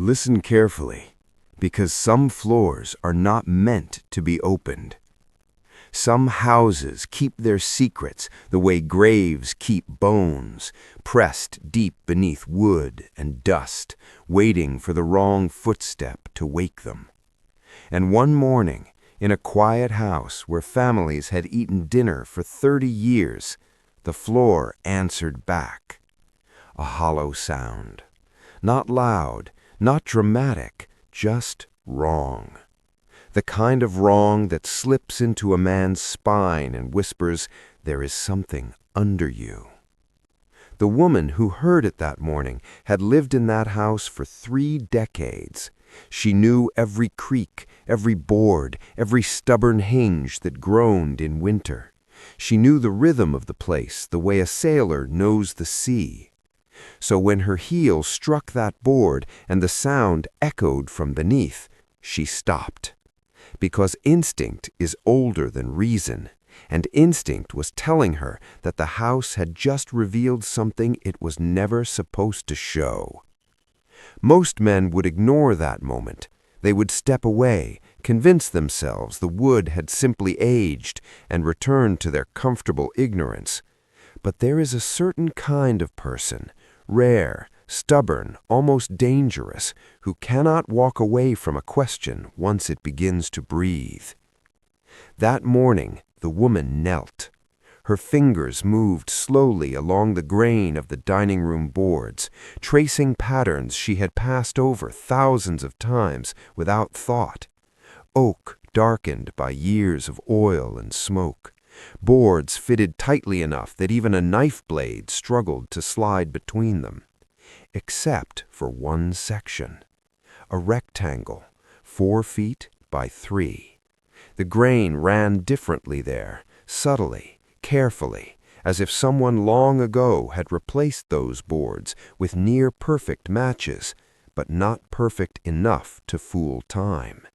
Listen carefully, because some floors are not meant to be opened. Some houses keep their secrets the way graves keep bones, pressed deep beneath wood and dust, waiting for the wrong footstep to wake them. And one morning, in a quiet house where families had eaten dinner for 30 years, the floor answered back. A hollow sound. Not loud, not dramatic, just wrong. The kind of wrong that slips into a man's spine and whispers, "There is something under you." The woman who heard it that morning had lived in that house for 3 decades. She knew every creak, every board, every stubborn hinge that groaned in winter. She knew the rhythm of the place the way a sailor knows the sea. So when her heel struck that board and the sound echoed from beneath, she stopped. Because instinct is older than reason, and instinct was telling her that the house had just revealed something it was never supposed to show. Most men would ignore that moment. They would step away, convince themselves the wood had simply aged, and return to their comfortable ignorance. But there is a certain kind of person, rare, stubborn, almost dangerous, who cannot walk away from a question once it begins to breathe. That morning, the woman knelt. Her fingers moved slowly along the grain of the dining room boards, tracing patterns she had passed over thousands of times without thought. Oak darkened by years of oil and smoke. Boards fitted tightly enough that even a knife blade struggled to slide between them. Except for one section. A rectangle, 4 feet by 3. The grain ran differently there, subtly, carefully, as if someone long ago had replaced those boards with near-perfect matches, but not perfect enough to fool time.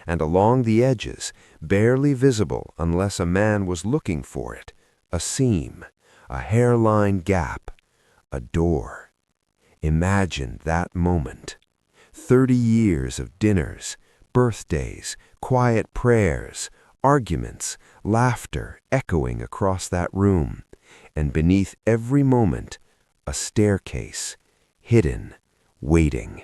And along the edges, barely visible unless a man was looking for it, a seam, a hairline gap, a door. Imagine that moment. 30 years of dinners, birthdays, quiet prayers, arguments, laughter echoing across that room, and beneath every moment, a staircase, hidden, waiting.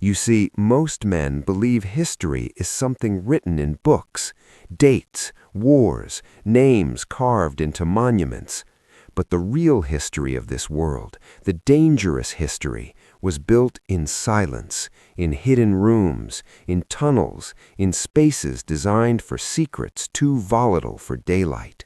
You see, most men believe history is something written in books, dates, wars, names carved into monuments. But the real history of this world, the dangerous history, was built in silence, in hidden rooms, in tunnels, in spaces designed for secrets too volatile for daylight.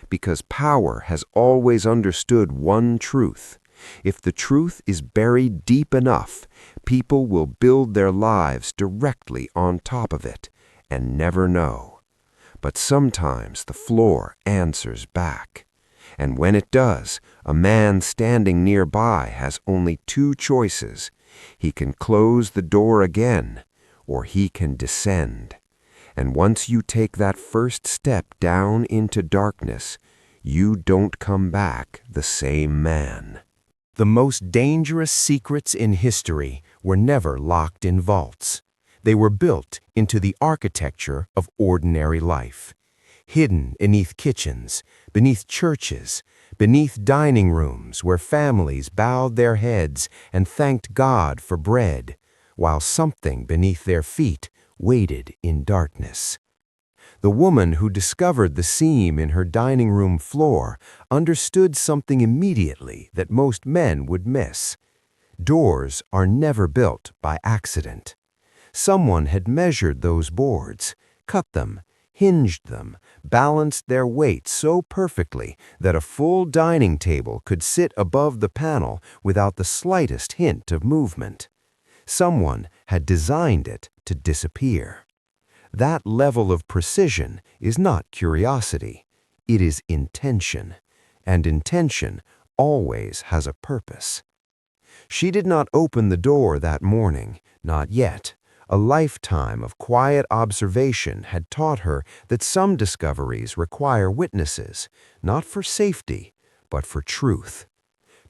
Because power has always understood one truth. If the truth is buried deep enough, people will build their lives directly on top of it and never know. But sometimes the floor answers back. And when it does, a man standing nearby has only 2 choices. He can close the door again, or he can descend. And once you take that first step down into darkness, you don't come back the same man. The most dangerous secrets in history were never locked in vaults. They were built into the architecture of ordinary life. Hidden beneath kitchens, beneath churches, beneath dining rooms where families bowed their heads and thanked God for bread, while something beneath their feet waited in darkness. The woman who discovered the seam in her dining room floor understood something immediately that most men would miss. Doors are never built by accident. Someone had measured those boards, cut them, hinged them, balanced their weight so perfectly that a full dining table could sit above the panel without the slightest hint of movement. Someone had designed it to disappear. That level of precision is not curiosity, it is intention, and intention always has a purpose. She did not open the door that morning, not yet. A lifetime of quiet observation had taught her that some discoveries require witnesses, not for safety, but for truth.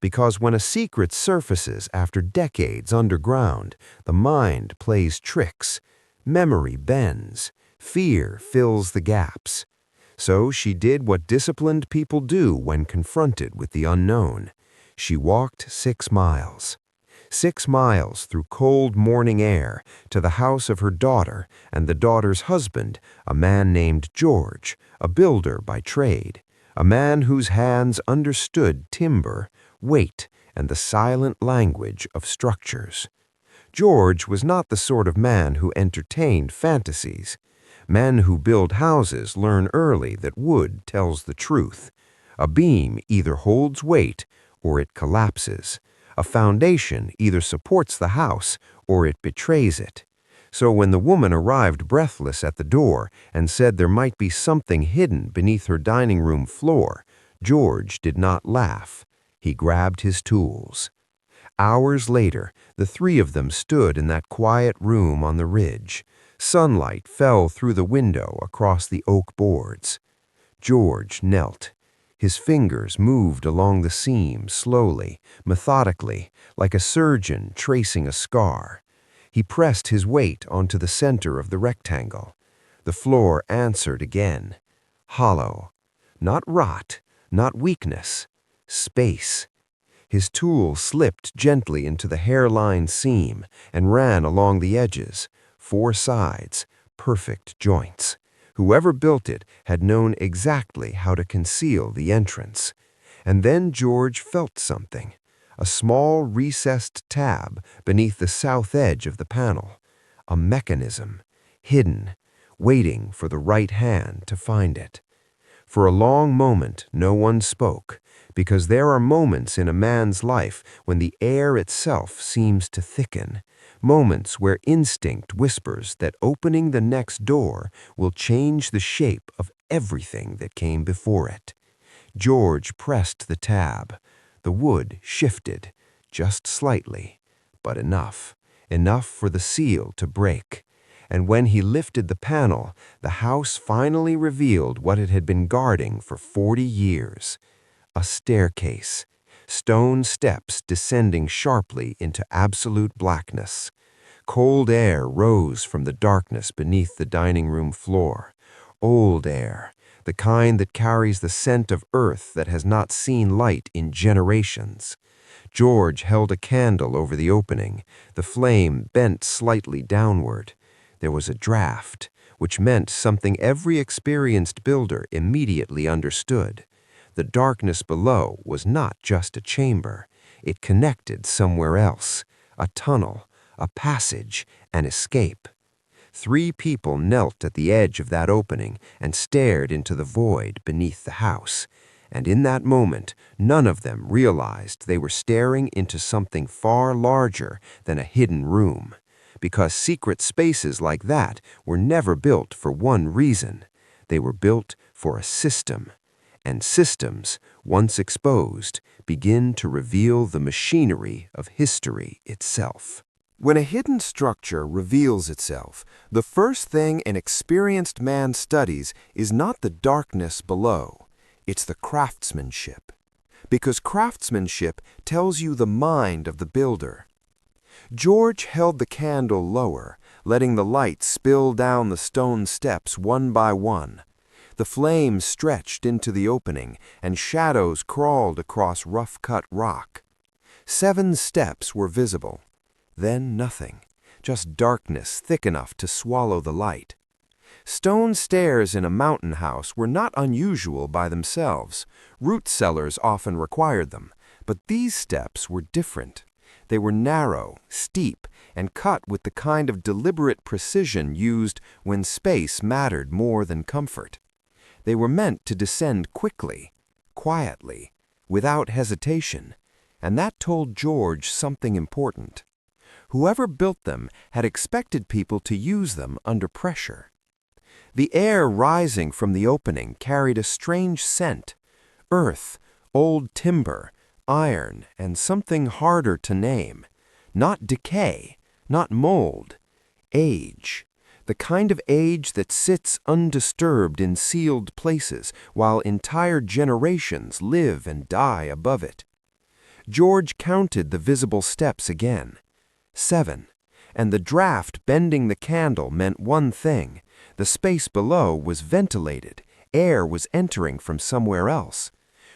Because when a secret surfaces after decades underground, the mind plays tricks, memory bends, fear fills the gaps. So she did what disciplined people do when confronted with the unknown. She walked 6 miles. 6 miles through cold morning air to the house of her daughter and the daughter's husband, a man named George, a builder by trade, a man whose hands understood timber, weight, and the silent language of structures. George was not the sort of man who entertained fantasies. Men who build houses learn early that wood tells the truth. A beam either holds weight or it collapses. A foundation either supports the house or it betrays it. So when the woman arrived breathless at the door and said there might be something hidden beneath her dining room floor, George did not laugh. He grabbed his tools. Hours later, the 3 of them stood in that quiet room on the ridge. Sunlight fell through the window across the oak boards. George knelt. His fingers moved along the seam slowly, methodically, like a surgeon tracing a scar. He pressed his weight onto the center of the rectangle. The floor answered again. Hollow. Not rot, not weakness. Space. His tool slipped gently into the hairline seam and ran along the edges. 4 sides, perfect joints. Whoever built it had known exactly how to conceal the entrance. And then George felt something, a small recessed tab beneath the south edge of the panel. A mechanism, hidden, waiting for the right hand to find it. For a long moment, no one spoke, because there are moments in a man's life when the air itself seems to thicken, moments where instinct whispers that opening the next door will change the shape of everything that came before it. George pressed the tab. The wood shifted, just slightly, but enough for the seal to break. And when he lifted the panel, the house finally revealed what it had been guarding for 40 years. A staircase, stone steps descending sharply into absolute blackness. Cold air rose from the darkness beneath the dining room floor. Old air, the kind that carries the scent of earth that has not seen light in generations. George held a candle over the opening, the flame bent slightly downward. There was a draft, which meant something every experienced builder immediately understood. The darkness below was not just a chamber. It connected somewhere else, a tunnel, a passage, an escape. 3 people knelt at the edge of that opening and stared into the void beneath the house. And in that moment, none of them realized they were staring into something far larger than a hidden room. Because secret spaces like that were never built for one reason. They were built for a system. And systems, once exposed, begin to reveal the machinery of history itself. When a hidden structure reveals itself, the first thing an experienced man studies is not the darkness below, it's the craftsmanship. Because craftsmanship tells you the mind of the builder. George held the candle lower, letting the light spill down the stone steps one by one. The flames stretched into the opening, and shadows crawled across rough-cut rock. 7 steps were visible. Then nothing, just darkness thick enough to swallow the light. Stone stairs in a mountain house were not unusual by themselves. Root cellars often required them, but these steps were different. They were narrow, steep, and cut with the kind of deliberate precision used when space mattered more than comfort. They were meant to descend quickly, quietly, without hesitation, and that told George something important. Whoever built them had expected people to use them under pressure. The air rising from the opening carried a strange scent: earth, old timber, iron, and something harder to name. Not decay, not mold, age. The kind of age that sits undisturbed in sealed places while entire generations live and die above it. George counted the visible steps again. 7. And the draft bending the candle meant one thing. The space below was ventilated. Air was entering from somewhere else,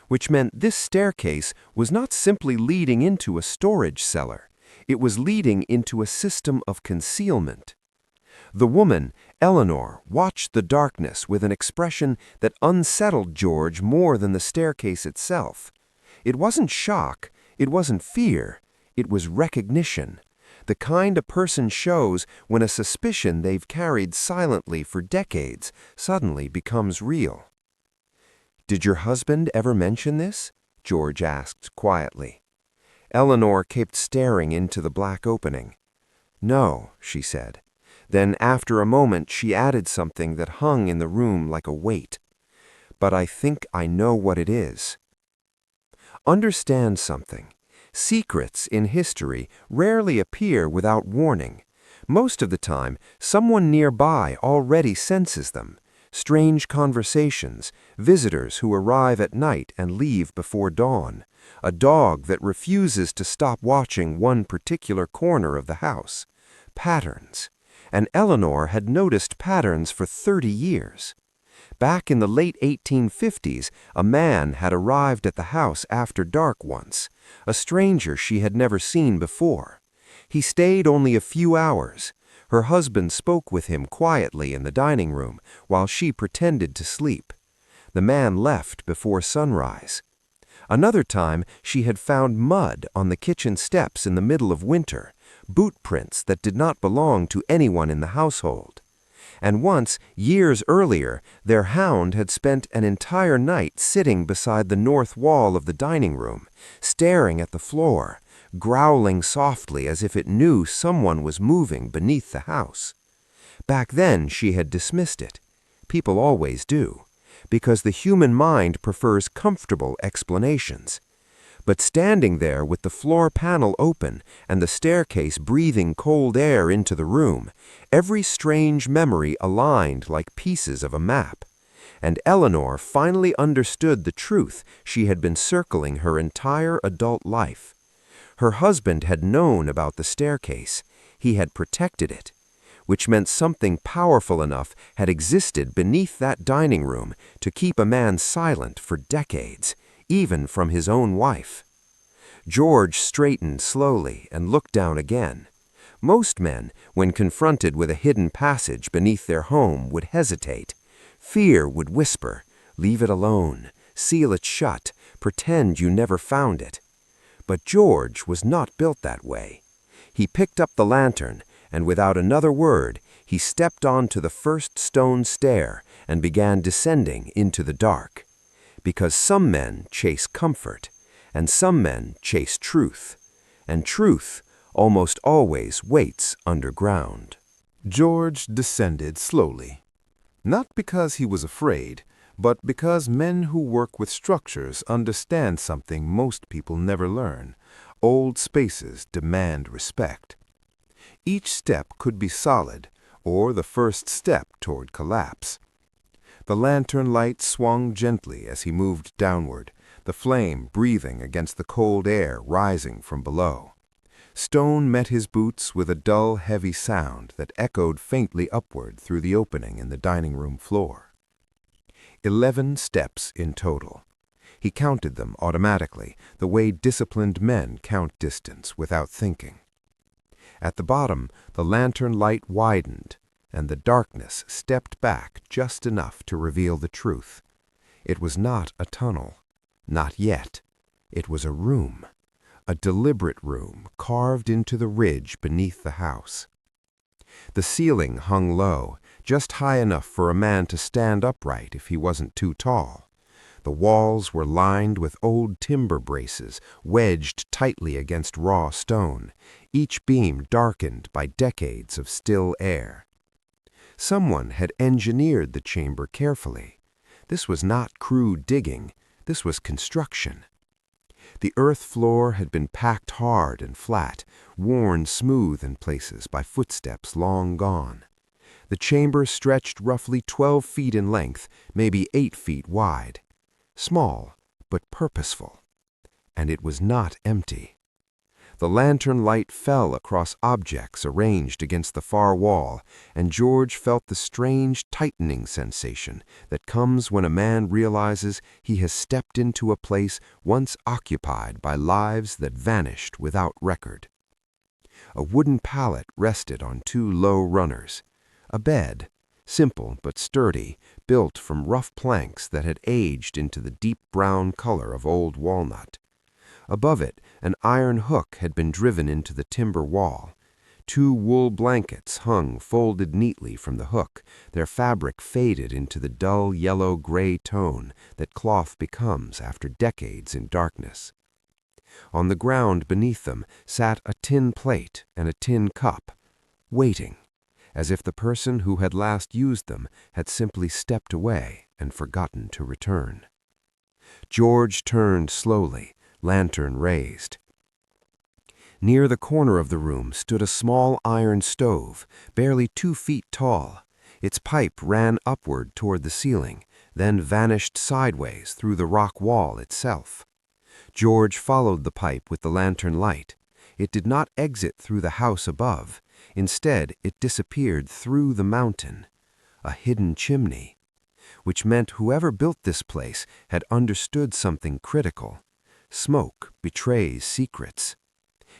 which meant this staircase was not simply leading into a storage cellar. It was leading into a system of concealment. The woman, Eleanor, watched the darkness with an expression that unsettled George more than the staircase itself. It wasn't shock, it wasn't fear, it was recognition. The kind a person shows when a suspicion they've carried silently for decades suddenly becomes real. "Did your husband ever mention this?" George asked quietly. Eleanor kept staring into the black opening. "No," she said. Then after a moment she added something that hung in the room like a weight. "But I think I know what it is." Understand something. Secrets in history rarely appear without warning. Most of the time, someone nearby already senses them. Strange conversations, visitors who arrive at night and leave before dawn, a dog that refuses to stop watching one particular corner of the house. Patterns. And Eleanor had noticed patterns for 30 years. Back in the late 1850s, a man had arrived at the house after dark once, a stranger she had never seen before. He stayed only a few hours. Her husband spoke with him quietly in the dining room while she pretended to sleep. The man left before sunrise. Another time, she had found mud on the kitchen steps in the middle of winter, boot prints that did not belong to anyone in the household. And once, years earlier, their hound had spent an entire night sitting beside the north wall of the dining room, staring at the floor, growling softly as if it knew someone was moving beneath the house. Back then, she had dismissed it. People always do, because the human mind prefers comfortable explanations. But standing there with the floor panel open and the staircase breathing cold air into the room, every strange memory aligned like pieces of a map. And Eleanor finally understood the truth she had been circling her entire adult life. Her husband had known about the staircase. He had protected it, which meant something powerful enough had existed beneath that dining room to keep a man silent for decades, even from his own wife. George straightened slowly and looked down again. Most men, when confronted with a hidden passage beneath their home, would hesitate. Fear would whisper, "Leave it alone, seal it shut, pretend you never found it." But George was not built that way. He picked up the lantern, and without another word, he stepped onto the first stone stair and began descending into the dark. Because some men chase comfort, and some men chase truth, and truth almost always waits underground. George descended slowly, not because he was afraid, but because men who work with structures understand something most people never learn. Old spaces demand respect. Each step could be solid, or the first step toward collapse. The lantern light swung gently as he moved downward, the flame breathing against the cold air rising from below. Stone met his boots with a dull, heavy sound that echoed faintly upward through the opening in the dining room floor. 11 steps in total. He counted them automatically, the way disciplined men count distance without thinking. At the bottom, the lantern light widened, and the darkness stepped back just enough to reveal the truth. It was not a tunnel. Not yet. It was a room. A deliberate room carved into the ridge beneath the house. The ceiling hung low, just high enough for a man to stand upright if he wasn't too tall. The walls were lined with old timber braces, wedged tightly against raw stone, each beam darkened by decades of still air. Someone had engineered the chamber carefully. This was not crude digging, this was construction. The earth floor had been packed hard and flat, worn smooth in places by footsteps long gone. The chamber stretched roughly 12 feet in length, maybe 8 feet wide. Small, but purposeful. and it was not empty. The lantern light fell across objects arranged against the far wall, and George felt the strange tightening sensation that comes when a man realizes he has stepped into a place once occupied by lives that vanished without record. A wooden pallet rested on two low runners. A bed, simple but sturdy, built from rough planks that had aged into the deep brown color of old walnut. Above it, an iron hook had been driven into the timber wall. Two wool blankets hung folded neatly from the hook, their fabric faded into the dull yellow-gray tone that cloth becomes after decades in darkness. On the ground beneath them sat a tin plate and a tin cup, waiting, as if the person who had last used them had simply stepped away and forgotten to return. George turned slowly, lantern raised. Near the corner of the room stood a small iron stove, barely 2 feet tall. Its pipe ran upward toward the ceiling, then vanished sideways through the rock wall itself. George followed the pipe with the lantern light. It did not exit through the house above. Instead, it disappeared through the mountain, a hidden chimney, which meant whoever built this place had understood something critical. Smoke betrays secrets.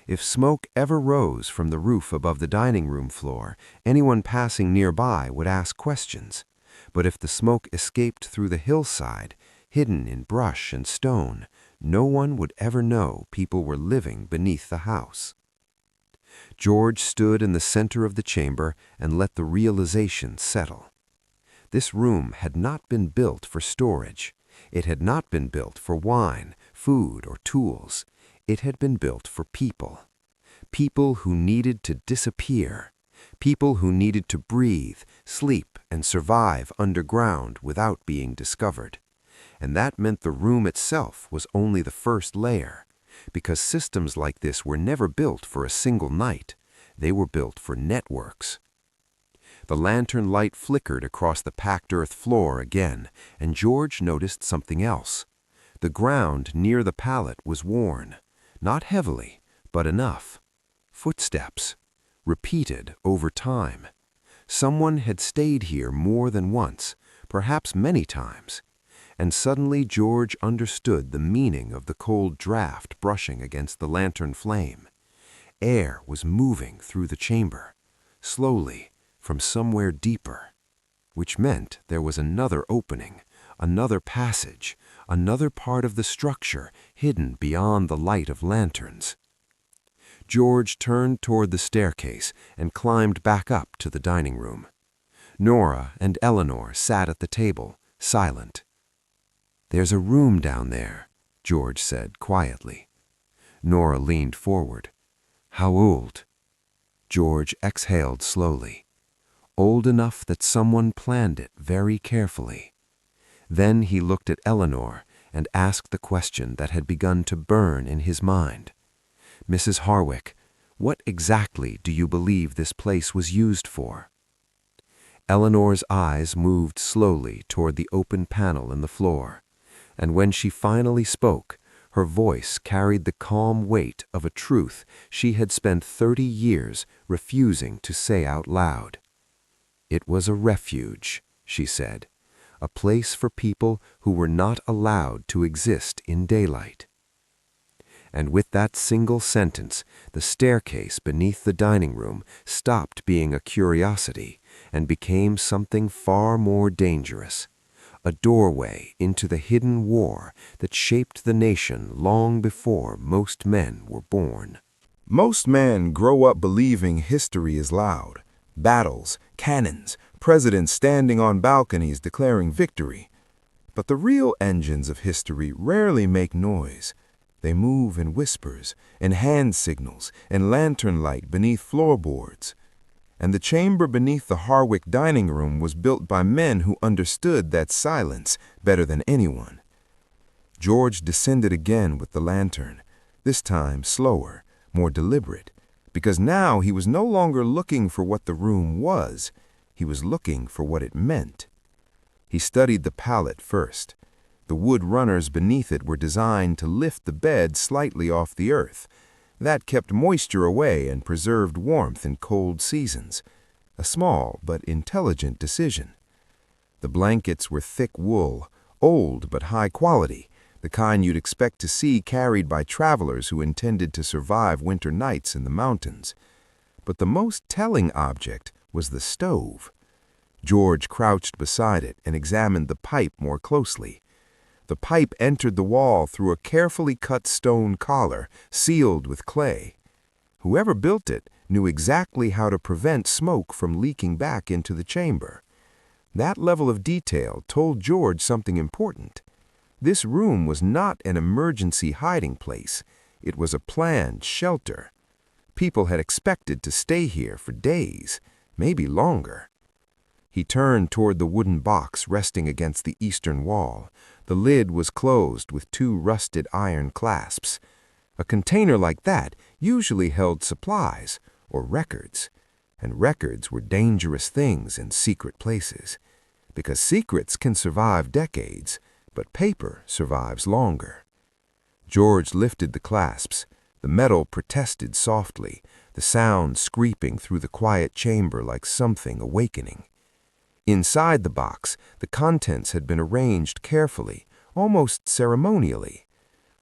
If smoke ever rose from the roof above the dining room floor, anyone passing nearby would ask questions. But if the smoke escaped through the hillside, hidden in brush and stone, no one would ever know people were living beneath the house. George stood in the center of the chamber and let the realization settle. This room had not been built for storage. It had not been built for wine, food, or tools. It had been built for people. People who needed to disappear. People who needed to breathe, sleep, and survive underground without being discovered. And that meant the room itself was only the first layer, because systems like this were never built for a single night. They were built for networks. The lantern light flickered across the packed earth floor again, and George noticed something else. The ground near the pallet was worn, not heavily, but enough. Footsteps, repeated over time. Someone had stayed here more than once, perhaps many times. And suddenly George understood the meaning of the cold draft brushing against the lantern flame. Air was moving through the chamber, slowly, from somewhere deeper, which meant there was another opening, another passage, another part of the structure hidden beyond the light of lanterns. George turned toward the staircase and climbed back up to the dining room. Nora and Eleanor sat at the table, silent. "There's a room down there," George said quietly. Nora leaned forward. "How old?" George exhaled slowly. Old enough that someone planned it very carefully. Then he looked at Eleanor and asked the question that had begun to burn in his mind. "Mrs. Harwick, what exactly do you believe this place was used for?" Eleanor's eyes moved slowly toward the open panel in the floor, and when she finally spoke, her voice carried the calm weight of a truth she had spent 30 years refusing to say out loud. "It was a refuge," she said, "a place for people who were not allowed to exist in daylight." And with that single sentence, the staircase beneath the dining room stopped being a curiosity and became something far more dangerous, a doorway into the hidden war that shaped the nation long before most men were born. Most men grow up believing history is loud. Battles, cannons, presidents standing on balconies declaring victory. But the real engines of history rarely make noise. They move in whispers, in hand signals, in lantern light beneath floorboards. And the chamber beneath the Harwick dining room was built by men who understood that silence better than anyone. George descended again with the lantern, this time slower, more deliberate, because now he was no longer looking for what the room was, he was looking for what it meant. He studied the pallet first. The wood runners beneath it were designed to lift the bed slightly off the earth. That kept moisture away and preserved warmth in cold seasons. A small but intelligent decision. The blankets were thick wool, old but high quality, the kind you'd expect to see carried by travelers who intended to survive winter nights in the mountains. But the most telling object was the stove. George crouched beside it and examined the pipe more closely. The pipe entered the wall through a carefully cut stone collar, sealed with clay. Whoever built it knew exactly how to prevent smoke from leaking back into the chamber. That level of detail told George something important. This room was not an emergency hiding place. It was a planned shelter. People had expected to stay here for days, maybe longer. He turned toward the wooden box resting against the eastern wall. The lid was closed with two rusted iron clasps. A container like that usually held supplies or records, and records were dangerous things in secret places, because secrets can survive decades, but paper survives longer. George lifted the clasps. The metal protested softly, the sound scraping through the quiet chamber like something awakening. Inside the box, the contents had been arranged carefully, almost ceremonially.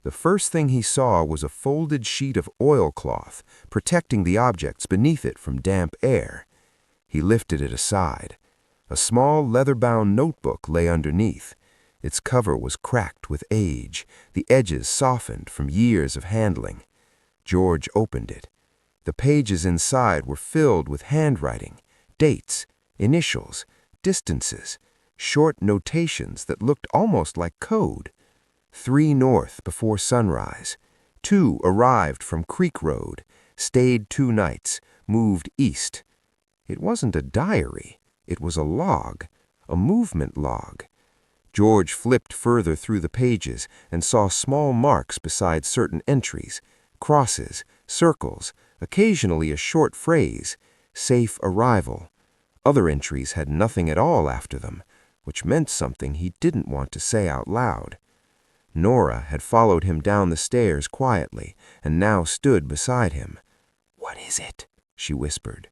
The first thing he saw was a folded sheet of oilcloth, protecting the objects beneath it from damp air. He lifted it aside. A small leather-bound notebook lay underneath. Its cover was cracked with age, the edges softened from years of handling. George opened it. The pages inside were filled with handwriting, dates, initials, distances, short notations that looked almost like code. 3 north before sunrise. 2 arrived from Creek Road, stayed 2 nights, moved east. It wasn't a diary. It was a log, a movement log. George flipped further through the pages and saw small marks beside certain entries, crosses, circles, occasionally a short phrase, safe arrival. Other entries had nothing at all after them, which meant something he didn't want to say out loud. Nora had followed him down the stairs quietly and now stood beside him. "What is it?" she whispered.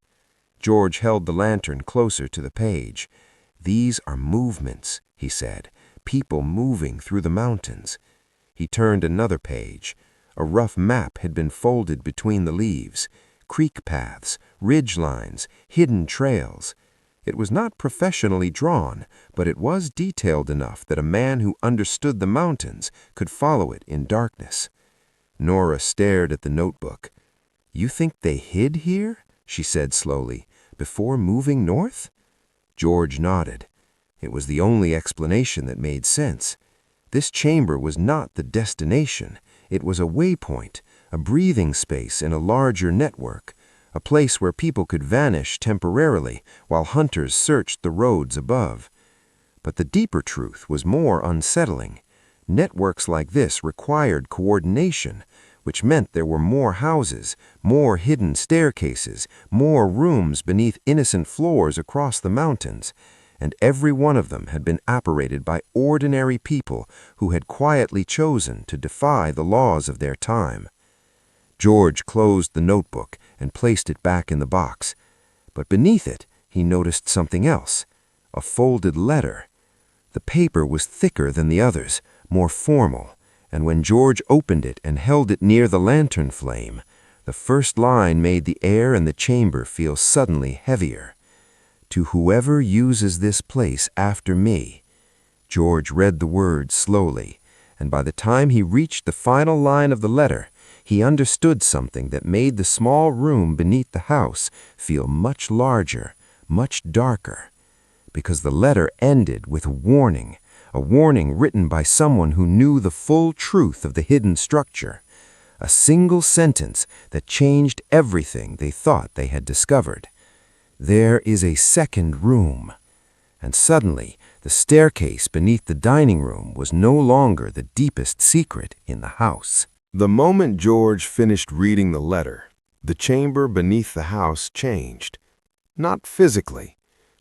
George held the lantern closer to the page. "These are movements," he said, "people moving through the mountains." He turned another page. A rough map had been folded between the leaves. Creek paths, ridge lines, hidden trails. It was not professionally drawn, but it was detailed enough that a man who understood the mountains could follow it in darkness. Nora stared at the notebook. "You think they hid here?" she said slowly, "before moving north?" George nodded. It was the only explanation that made sense. This chamber was not the destination. It was a waypoint, a breathing space in a larger network, a place where people could vanish temporarily while hunters searched the roads above. But the deeper truth was more unsettling. Networks like this required coordination, which meant there were more houses, more hidden staircases, more rooms beneath innocent floors across the mountains, and every one of them had been operated by ordinary people who had quietly chosen to defy the laws of their time. George closed the notebook and placed it back in the box. But beneath it, he noticed something else, a folded letter. The paper was thicker than the others, more formal, and when George opened it and held it near the lantern flame, the first line made the air in the chamber feel suddenly heavier. "To whoever uses this place after me." George read the words slowly, and by the time he reached the final line of the letter, he understood something that made the small room beneath the house feel much larger, much darker. Because the letter ended with a warning written by someone who knew the full truth of the hidden structure. A single sentence that changed everything they thought they had discovered. "There is a second room." And suddenly, the staircase beneath the dining room was no longer the deepest secret in the house. The moment George finished reading the letter, the chamber beneath the house changed. Not physically.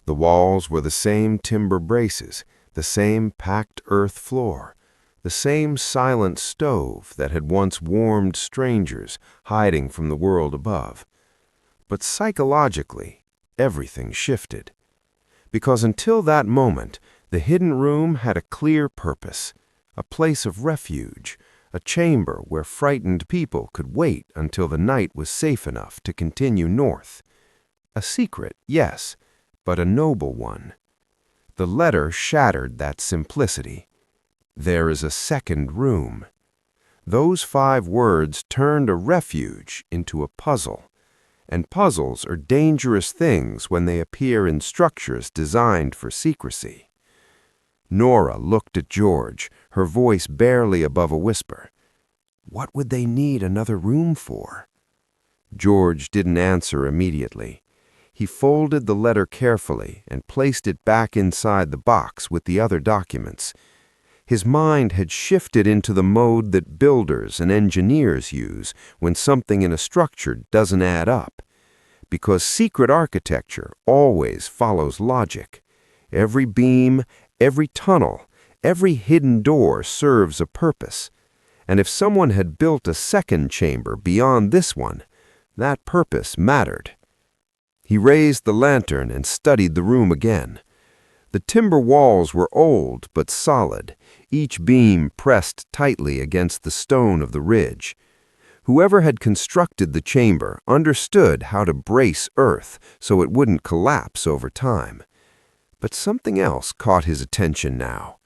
The walls were the same timber braces, the same packed earth floor, the same silent stove that had once warmed strangers hiding from the world above. But psychologically, everything shifted. Because until that moment, the hidden room had a clear purpose, a place of refuge, a chamber where frightened people could wait until the night was safe enough to continue north. A secret, yes, but a noble one. The letter shattered that simplicity. There is a second room. Those 5 words turned a refuge into a puzzle. And puzzles are dangerous things when they appear in structures designed for secrecy. Nora looked at George, her voice barely above a whisper. What would they need another room for? George didn't answer immediately. He folded the letter carefully and placed it back inside the box with the other documents. His mind had shifted into the mode that builders and engineers use when something in a structure doesn't add up. Because secret architecture always follows logic. Every beam, every tunnel, every hidden door serves a purpose. And if someone had built a second chamber beyond this one, that purpose mattered. He raised the lantern and studied the room again. The timber walls were old but solid, each beam pressed tightly against the stone of the ridge. Whoever had constructed the chamber understood how to brace earth so it wouldn't collapse over time. But something else caught his attention now: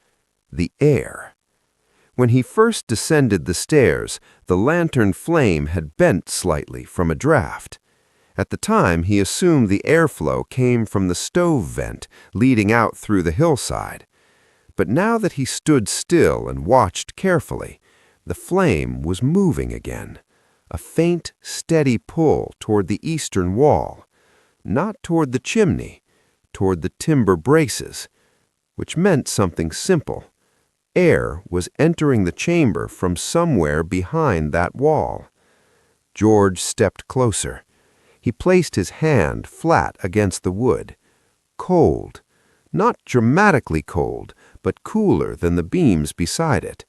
the air. When he first descended the stairs, the lantern flame had bent slightly from a draft. At the time, he assumed the airflow came from the stove vent leading out through the hillside. But now that he stood still and watched carefully, the flame was moving again. A faint, steady pull toward the eastern wall, not toward the chimney, toward the timber braces, which meant something simple. Air was entering the chamber from somewhere behind that wall. George stepped closer. He placed his hand flat against the wood. Cold, not dramatically cold, but cooler than the beams beside it.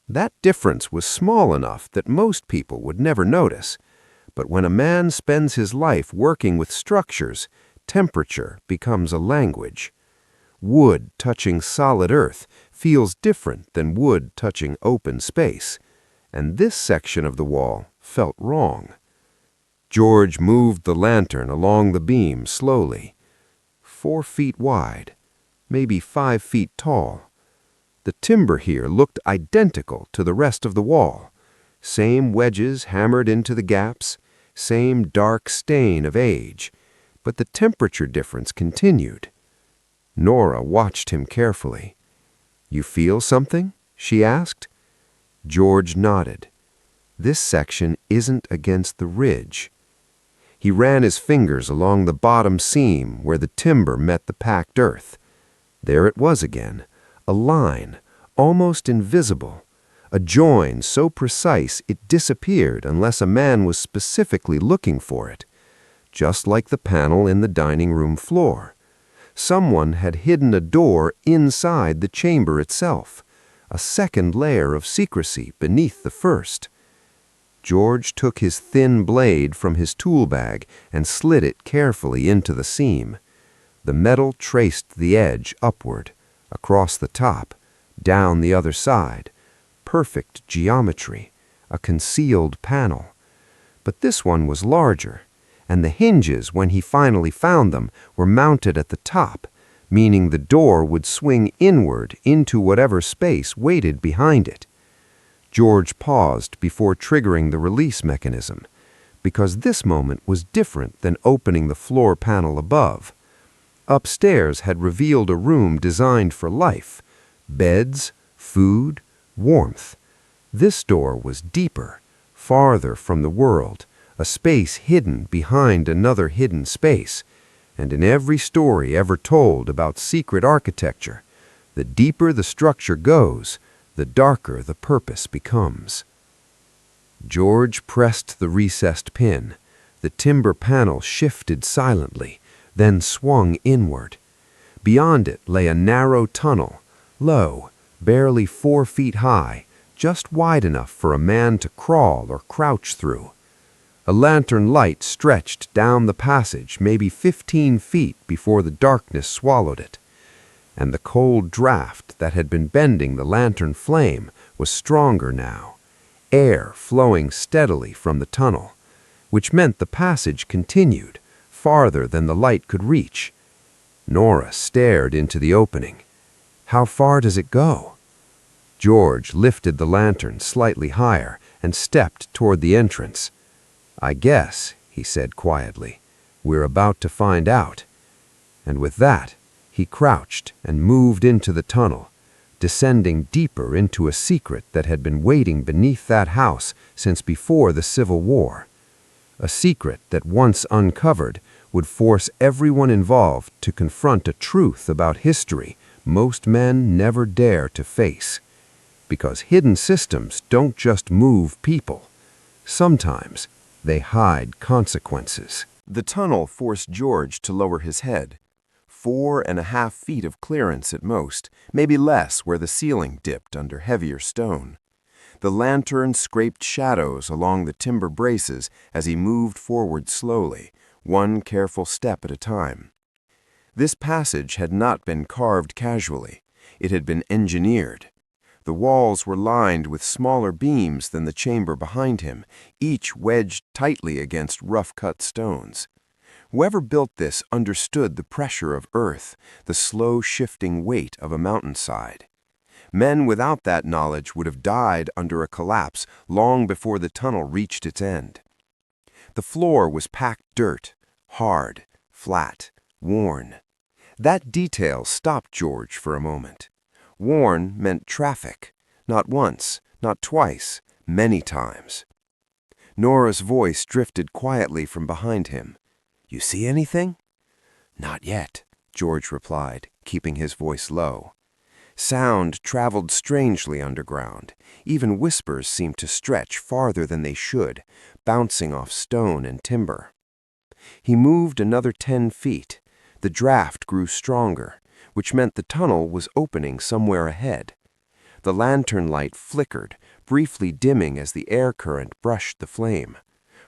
That difference was small enough that most people would never notice. But when a man spends his life working with structures, temperature becomes a language. Wood touching solid earth feels different than wood touching open space, and this section of the wall felt wrong. George moved the lantern along the beam slowly. 4 feet wide, maybe 5 feet tall. The timber here looked identical to the rest of the wall. Same wedges hammered into the gaps, same dark stain of age. But the temperature difference continued. Nora watched him carefully. "You feel something?" she asked. George nodded. "This section isn't against the ridge." He ran his fingers along the bottom seam where the timber met the packed earth. There it was again, a line, almost invisible, a join so precise it disappeared unless a man was specifically looking for it. Just like the panel in the dining room floor. Someone had hidden a door inside the chamber itself, a second layer of secrecy beneath the first. George took his thin blade from his tool bag and slid it carefully into the seam. The metal traced the edge upward, across the top, down the other side. Perfect geometry, a concealed panel. But this one was larger, and the hinges, when he finally found them, were mounted at the top, meaning the door would swing inward into whatever space waited behind it. George paused before triggering the release mechanism, because this moment was different than opening the floor panel above. Upstairs had revealed a room designed for life, beds, food, warmth. This door was deeper, farther from the world, a space hidden behind another hidden space. And in every story ever told about secret architecture, the deeper the structure goes, the darker the purpose becomes. George pressed the recessed pin. The timber panel shifted silently, then swung inward. Beyond it lay a narrow tunnel, low, barely 4 feet high, just wide enough for a man to crawl or crouch through. A lantern light stretched down the passage maybe 15 feet before the darkness swallowed it, and the cold draft that had been bending the lantern flame was stronger now, air flowing steadily from the tunnel, which meant the passage continued, farther than the light could reach. Nora stared into the opening. How far does it go? George lifted the lantern slightly higher and stepped toward the entrance. "I guess," he said quietly, "we're about to find out." And with that, he crouched and moved into the tunnel, descending deeper into a secret that had been waiting beneath that house since before the Civil War. A secret that, once uncovered, would force everyone involved to confront a truth about history most men never dare to face. Because hidden systems don't just move people. Sometimes they hide consequences. The tunnel forced George to lower his head. 4.5 feet of clearance at most, maybe less where the ceiling dipped under heavier stone. The lantern scraped shadows along the timber braces as he moved forward slowly, one careful step at a time. This passage had not been carved casually. It had been engineered. The walls were lined with smaller beams than the chamber behind him, each wedged tightly against rough-cut stones. Whoever built this understood the pressure of earth, the slow shifting weight of a mountainside. Men without that knowledge would have died under a collapse long before the tunnel reached its end. The floor was packed dirt, hard, flat, worn. That detail stopped George for a moment. Worn meant traffic, not once, not twice, many times. Nora's voice drifted quietly from behind him. "You see anything?" "Not yet," George replied, keeping his voice low. Sound traveled strangely underground. Even whispers seemed to stretch farther than they should, bouncing off stone and timber. He moved another 10 feet. The draft grew stronger, which meant the tunnel was opening somewhere ahead. The lantern light flickered, briefly dimming as the air current brushed the flame.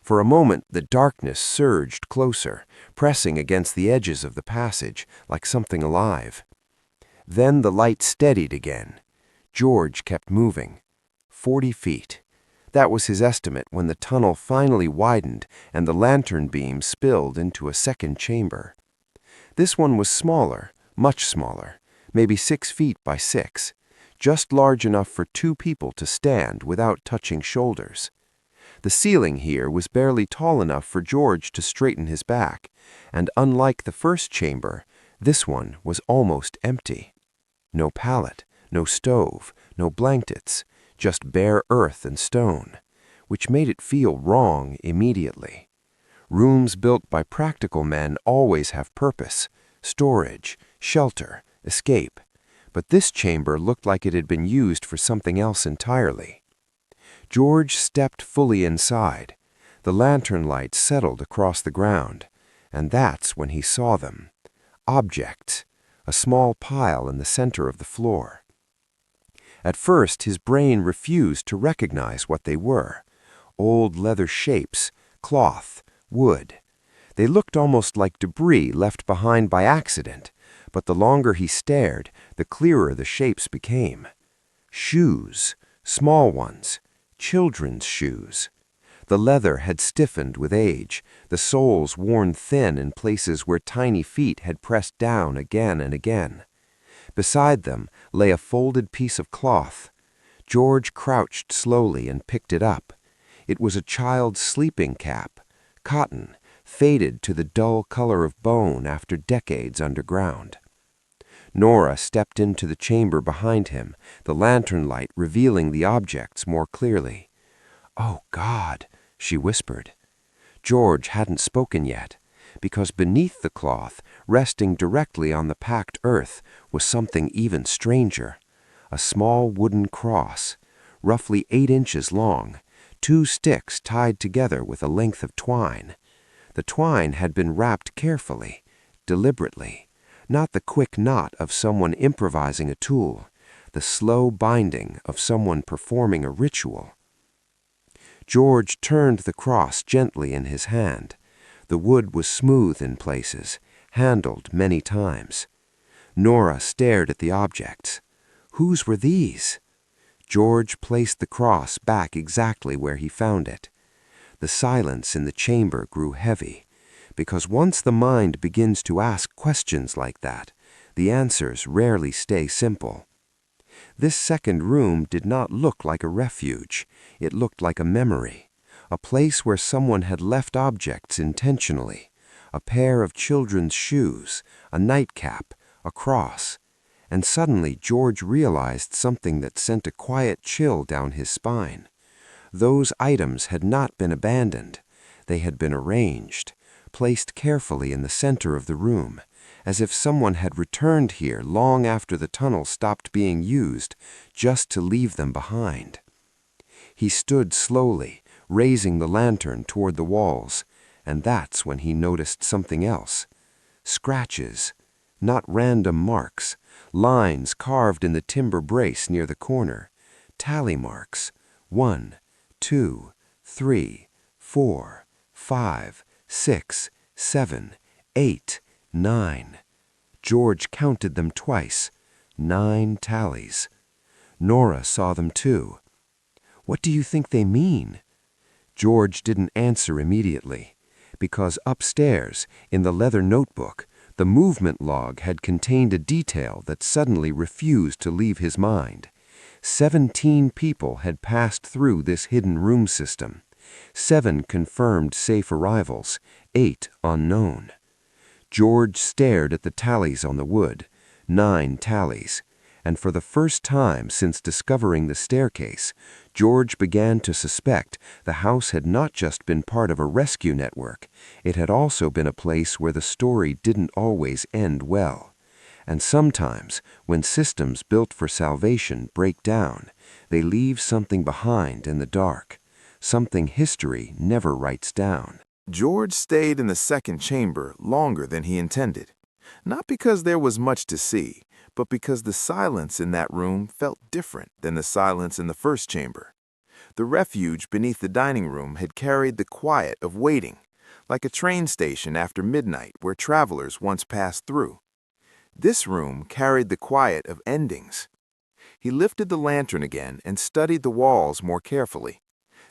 For a moment, the darkness surged closer, pressing against the edges of the passage like something alive. Then the light steadied again. George kept moving. 40 feet. That was his estimate when the tunnel finally widened and the lantern beam spilled into a second chamber. This one was smaller, much smaller, maybe 6 feet by 6, just large enough for 2 people to stand without touching shoulders. The ceiling here was barely tall enough for George to straighten his back, and unlike the first chamber, this one was almost empty. No pallet, no stove, no blankets, just bare earth and stone, which made it feel wrong immediately. Rooms built by practical men always have purpose, storage, shelter, escape, but this chamber looked like it had been used for something else entirely. George stepped fully inside. The lantern light settled across the ground, and that's when he saw them. Objects, a small pile in the center of the floor. At first, his brain refused to recognize what they were. Old leather shapes, cloth, wood. They looked almost like debris left behind by accident, but the longer he stared, the clearer the shapes became. Shoes, small ones, children's shoes. The leather had stiffened with age, the soles worn thin in places where tiny feet had pressed down again and again. Beside them lay a folded piece of cloth. George crouched slowly and picked it up. It was a child's sleeping cap, cotton, faded to the dull color of bone after decades underground. Nora stepped into the chamber behind him, the lantern light revealing the objects more clearly. "Oh, God," she whispered. George hadn't spoken yet, because beneath the cloth, resting directly on the packed earth, was something even stranger. A small wooden cross, roughly 8 inches long, 2 sticks tied together with a length of twine. The twine had been wrapped carefully, deliberately, not the quick knot of someone improvising a tool, the slow binding of someone performing a ritual. George turned the cross gently in his hand. The wood was smooth in places, handled many times. Nora stared at the objects. Whose were these? George placed the cross back exactly where he found it. The silence in the chamber grew heavy, because once the mind begins to ask questions like that, the answers rarely stay simple. This second room did not look like a refuge. It looked like a memory, a place where someone had left objects intentionally, a pair of children's shoes, a nightcap, a cross. And suddenly George realized something that sent a quiet chill down his spine. Those items had not been abandoned. They had been arranged, placed carefully in the center of the room, as if someone had returned here long after the tunnel stopped being used, just to leave them behind. He stood slowly, raising the lantern toward the walls, and that's when he noticed something else. Scratches, not random marks, lines carved in the timber brace near the corner, tally marks, 1, 2, 3, 4, 5, 6, 7, 8, 9. George counted them twice. 9 tallies. Nora saw them too. What do you think they mean? George didn't answer immediately, because upstairs, in the leather notebook, the movement log had contained a detail that suddenly refused to leave his mind. 17 people had passed through this hidden room system. 7 confirmed safe arrivals, 8 unknown. George stared at the tallies on the wood, 9 tallies, and for the first time since discovering the staircase, George began to suspect the house had not just been part of a rescue network, it had also been a place where the story didn't always end well. And sometimes, when systems built for salvation break down, they leave something behind in the dark, something history never writes down. George stayed in the second chamber longer than he intended, not because there was much to see, but because the silence in that room felt different than the silence in the first chamber. The refuge beneath the dining room had carried the quiet of waiting, like a train station after midnight where travelers once passed through. This room carried the quiet of endings. He lifted the lantern again and studied the walls more carefully.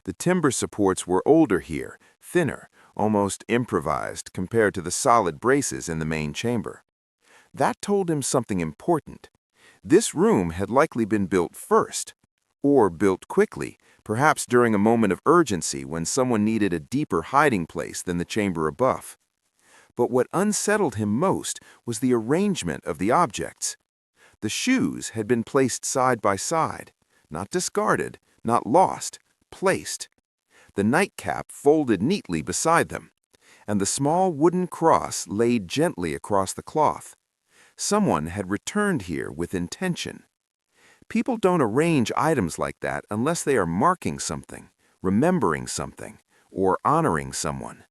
The timber supports were older here, thinner, almost improvised compared to the solid braces in the main chamber. That told him something important. This room had likely been built first, or built quickly, perhaps during a moment of urgency when someone needed a deeper hiding place than the chamber above. But what unsettled him most was the arrangement of the objects. The shoes had been placed side by side, not discarded, not lost, placed. The nightcap folded neatly beside them, and the small wooden cross laid gently across the cloth. Someone had returned here with intention. People don't arrange items like that unless they are marking something, remembering something, or honoring someone.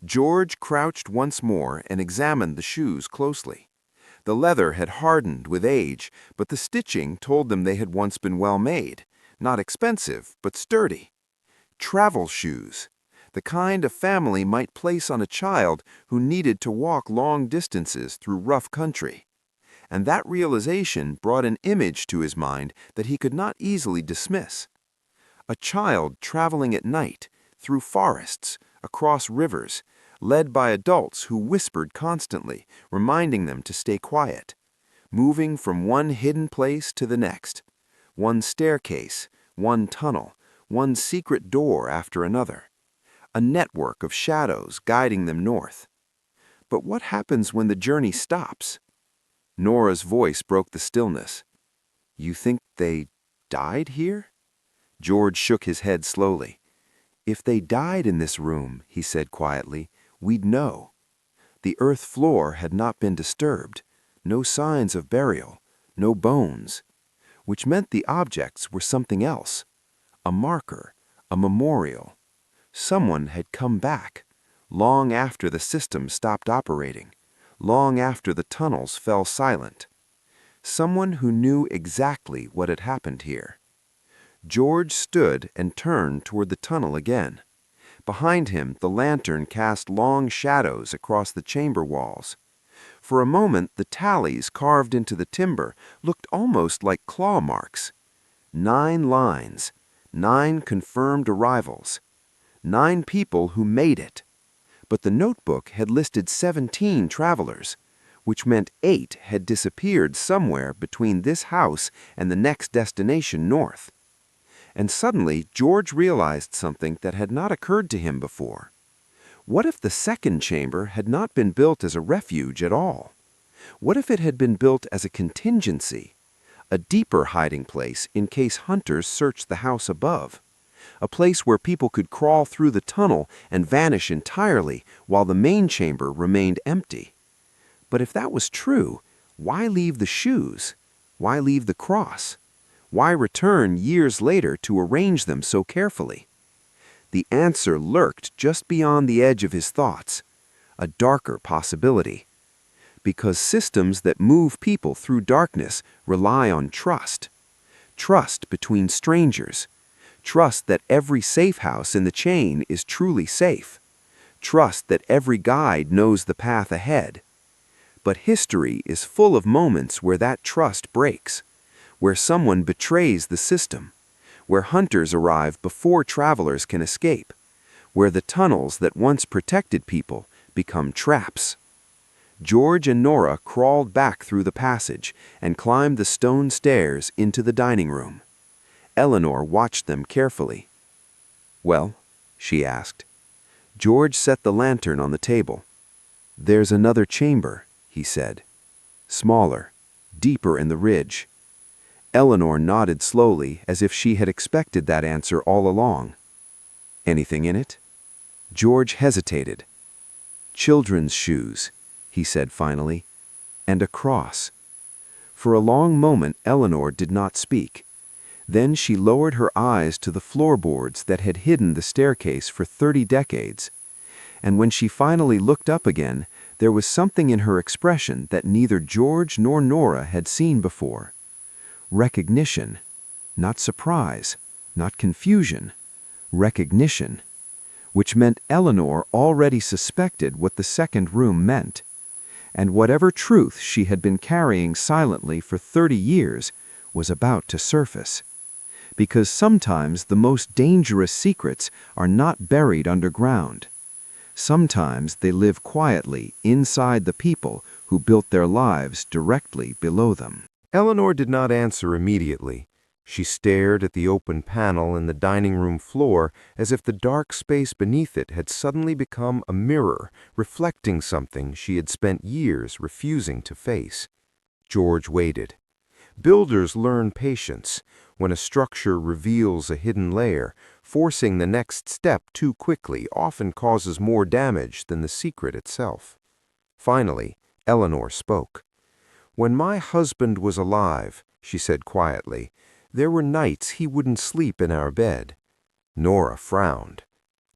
George crouched once more and examined the shoes closely. The leather had hardened with age, but the stitching told them they had once been well made, not expensive, but sturdy. Travel shoes, the kind a family might place on a child who needed to walk long distances through rough country. And that realization brought an image to his mind that he could not easily dismiss. A child traveling at night, through forests, across rivers, led by adults who whispered constantly, reminding them to stay quiet, moving from one hidden place to the next, one staircase, one tunnel, one secret door after another, a network of shadows guiding them north. But what happens when the journey stops? Nora's voice broke the stillness. You think they died here? George shook his head slowly. If they died in this room, he said quietly, we'd know. The earth floor had not been disturbed, no signs of burial, no bones, which meant the objects were something else. A marker, a memorial. Someone had come back, long after the system stopped operating, long after the tunnels fell silent. someone who knew exactly what had happened here. George stood and turned toward the tunnel again. Behind him, the lantern cast long shadows across the chamber walls. For a moment, the tallies carved into the timber looked almost like claw marks. 9 lines, 9 confirmed arrivals, 9 people who made it. But the notebook had listed 17 travelers, which meant 8 had disappeared somewhere between this house and the next destination north. And suddenly, George realized something that had not occurred to him before. What if the second chamber had not been built as a refuge at all? What if it had been built as a contingency, a deeper hiding place in case hunters searched the house above, a place where people could crawl through the tunnel and vanish entirely while the main chamber remained empty? But if that was true, why leave the shoes? Why leave the cross? Why return years later to arrange them so carefully? The answer lurked just beyond the edge of his thoughts, a darker possibility. Because systems that move people through darkness rely on trust. Trust between strangers. Trust that every safe house in the chain is truly safe. Trust that every guide knows the path ahead. But history is full of moments where that trust breaks, where someone betrays the system, where hunters arrive before travelers can escape, where the tunnels that once protected people become traps. George and Nora crawled back through the passage and climbed the stone stairs into the dining room. Eleanor watched them carefully. "Well?" she asked. George set the lantern on the table. "There's another chamber," he said. "Smaller, deeper in the ridge." Eleanor nodded slowly as if she had expected that answer all along. "Anything in it?" George hesitated. "Children's shoes," he said finally, "and a cross." For a long moment Eleanor did not speak. Then she lowered her eyes to the floorboards that had hidden the staircase for 30 decades. And when she finally looked up again, there was something in her expression that neither George nor Nora had seen before. Recognition, not surprise, not confusion, recognition, which meant Eleanor already suspected what the second room meant. And whatever truth she had been carrying silently for 30 years was about to surface. Because sometimes the most dangerous secrets are not buried underground. Sometimes they live quietly inside the people who built their lives directly below them. Eleanor did not answer immediately. She stared at the open panel in the dining room floor as if the dark space beneath it had suddenly become a mirror reflecting something she had spent years refusing to face. George waited. Builders learn patience. When a structure reveals a hidden layer, forcing the next step too quickly often causes more damage than the secret itself. Finally, Eleanor spoke. "When my husband was alive," she said quietly, "there were nights he wouldn't sleep in our bed." Nora frowned.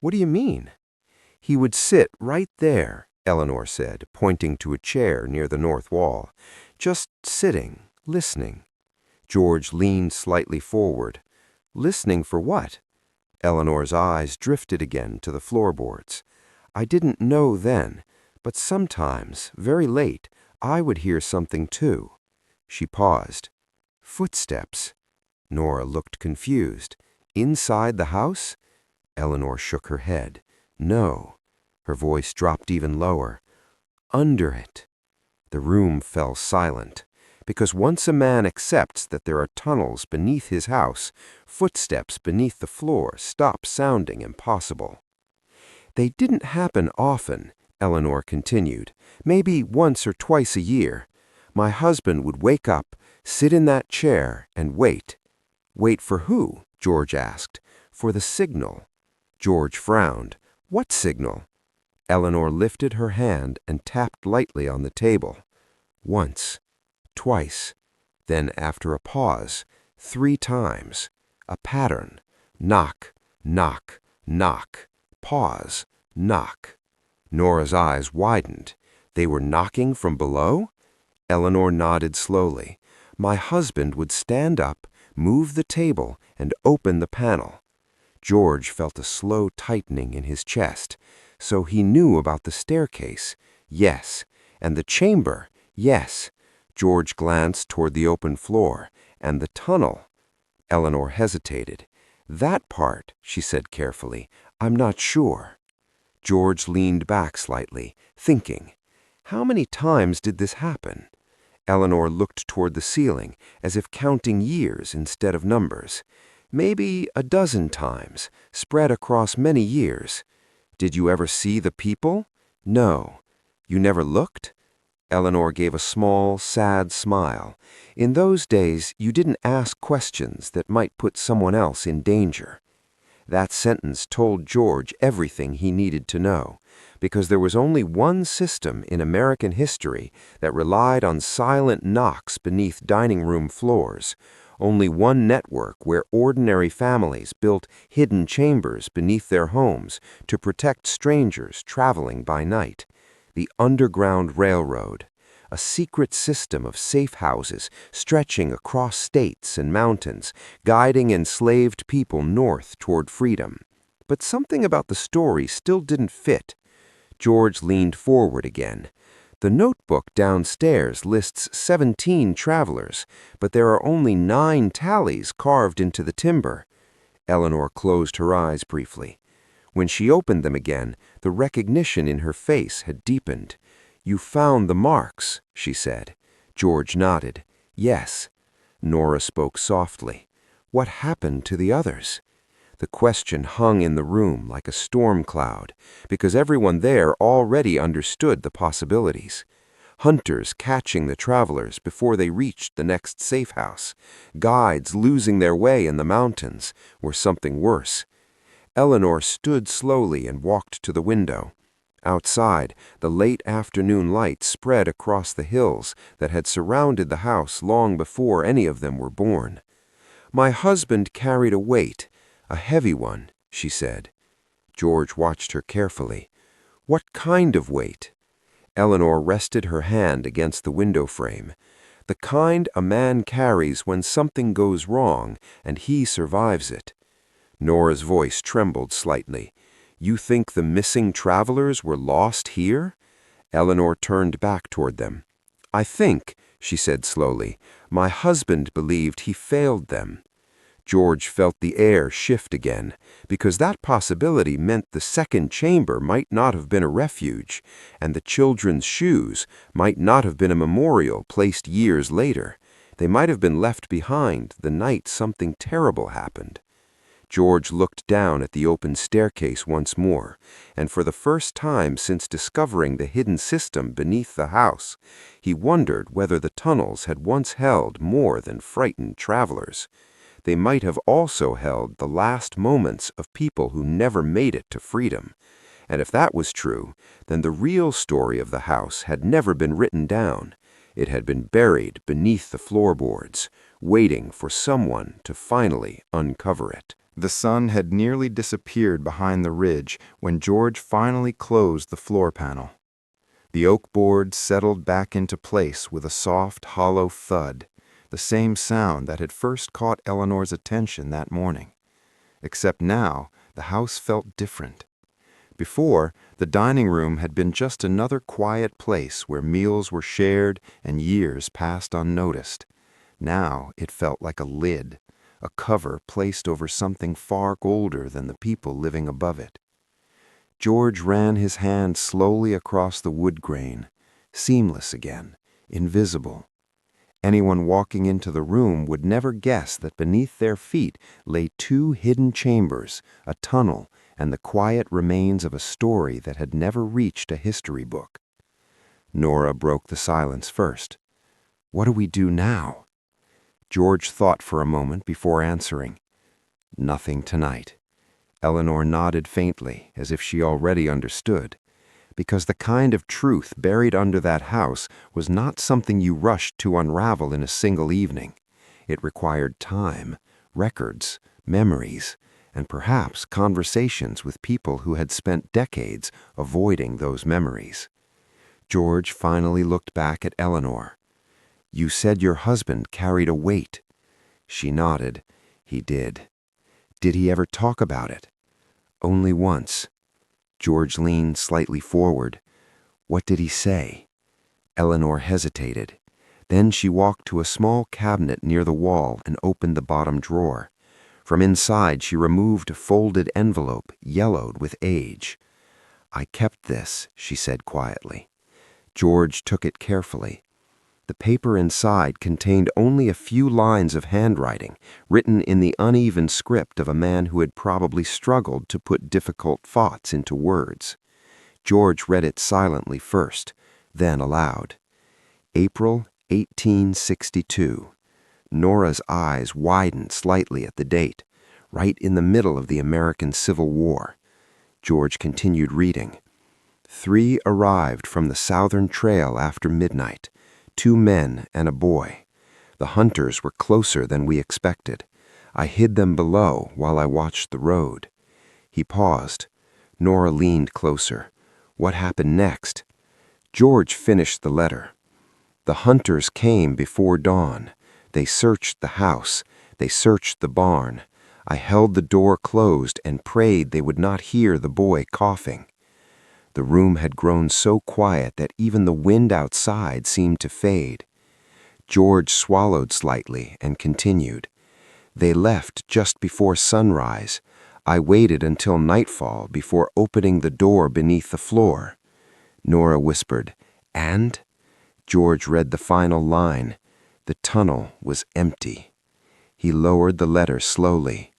"What do you mean?" "He would sit right there," Eleanor said, pointing to a chair near the north wall. "Just sitting, listening." George leaned slightly forward. "Listening for what?" Eleanor's eyes drifted again to the floorboards. "I didn't know then, but sometimes, very late, I would hear something too." She paused. "Footsteps." Nora looked confused. "Inside the house?" Eleanor shook her head. "No." Her voice dropped even lower. "Under it." The room fell silent. Because once a man accepts that there are tunnels beneath his house, footsteps beneath the floor stop sounding impossible. "They didn't happen often," Eleanor continued, "maybe once or twice a year. My husband would wake up, sit in that chair, and wait." "Wait for who?" George asked. "For the signal." George frowned. "What signal?" Eleanor lifted her hand and tapped lightly on the table. Once. Twice. Then, after a pause, 3 times. A pattern. Knock, knock, knock. Pause, knock. Nora's eyes widened. They were knocking from below? Eleanor nodded slowly. My husband would stand up, move the table, and open the panel. George felt a slow tightening in his chest. So he knew about the staircase. Yes. And the chamber. Yes. George glanced toward the open floor. And the tunnel. Eleanor hesitated. That part, she said carefully, I'm not sure. George leaned back slightly, thinking. How many times did this happen? Eleanor looked toward the ceiling, as if counting years instead of numbers. Maybe a dozen times, spread across many years. Did you ever see the people? No. You never looked? Eleanor gave a small, sad smile. In those days, you didn't ask questions that might put someone else in danger. That sentence told George everything he needed to know, because there was only one system in American history that relied on silent knocks beneath dining room floors, only one network where ordinary families built hidden chambers beneath their homes to protect strangers traveling by night. The Underground Railroad, a secret system of safe houses stretching across states and mountains, guiding enslaved people north toward freedom. But something about the story still didn't fit. George leaned forward again. The notebook downstairs lists 17 travelers, but there are only 9 tallies carved into the timber. Eleanor closed her eyes briefly. When she opened them again, the recognition in her face had deepened. You found the marks, she said. George nodded. Yes. Nora spoke softly. What happened to the others? The question hung in the room like a storm cloud, because everyone there already understood the possibilities. Hunters catching the travelers before they reached the next safe house, guides losing their way in the mountains, or something worse. Eleanor stood slowly and walked to the window. Outside, the late afternoon light spread across the hills that had surrounded the house long before any of them were born. My husband carried a weight, a heavy one, she said. George watched her carefully. What kind of weight? Eleanor rested her hand against the window frame. The kind a man carries when something goes wrong and he survives it. Nora's voice trembled slightly. You think the missing travelers were lost here? Eleanor turned back toward them. I think, she said slowly, my husband believed he failed them. George felt the air shift again, because that possibility meant the second chamber might not have been a refuge, and the children's shoes might not have been a memorial placed years later. They might have been left behind the night something terrible happened. George looked down at the open staircase once more, and for the first time since discovering the hidden system beneath the house, he wondered whether the tunnels had once held more than frightened travelers. They might have also held the last moments of people who never made it to freedom. And if that was true, then the real story of the house had never been written down. It had been buried beneath the floorboards, waiting for someone to finally uncover it. The sun had nearly disappeared behind the ridge when George finally closed the floor panel. The oak board settled back into place with a soft, hollow thud, the same sound that had first caught Eleanor's attention that morning. Except now, the house felt different. Before, the dining room had been just another quiet place where meals were shared and years passed unnoticed. Now it felt like a lid, a cover placed over something far older than the people living above it. George ran his hand slowly across the wood grain, seamless again, invisible. Anyone walking into the room would never guess that beneath their feet lay 2 hidden chambers, a tunnel, and the quiet remains of a story that had never reached a history book. Nora broke the silence first. What do we do now? George thought for a moment before answering. Nothing tonight. Eleanor nodded faintly, as if she already understood. Because the kind of truth buried under that house was not something you rushed to unravel in a single evening. It required time, records, memories, and perhaps conversations with people who had spent decades avoiding those memories. George finally looked back at Eleanor. You said your husband carried a weight." She nodded. "He did." "Did he ever talk about it?" "Only once." George leaned slightly forward. "What did he say?" Eleanor hesitated. Then she walked to a small cabinet near the wall and opened the bottom drawer. From inside she removed a folded envelope, yellowed with age. "I kept this," she said quietly. George took it carefully. The paper inside contained only a few lines of handwriting, written in the uneven script of a man who had probably struggled to put difficult thoughts into words. George read it silently first, then aloud. April 1862. Nora's eyes widened slightly at the date, right in the middle of the American Civil War. George continued reading. 3 arrived from the Southern Trail after midnight. 2 men and a boy. The hunters were closer than we expected. I hid them below while I watched the road." He paused. Nora leaned closer. "What happened next?" George finished the letter. "The hunters came before dawn. They searched the house. They searched the barn. I held the door closed and prayed they would not hear the boy coughing." The room had grown so quiet that even the wind outside seemed to fade. George swallowed slightly and continued. "They left just before sunrise. I waited until nightfall before opening the door beneath the floor." Nora whispered, "And?" George read the final line. The tunnel was empty. He lowered the letter slowly.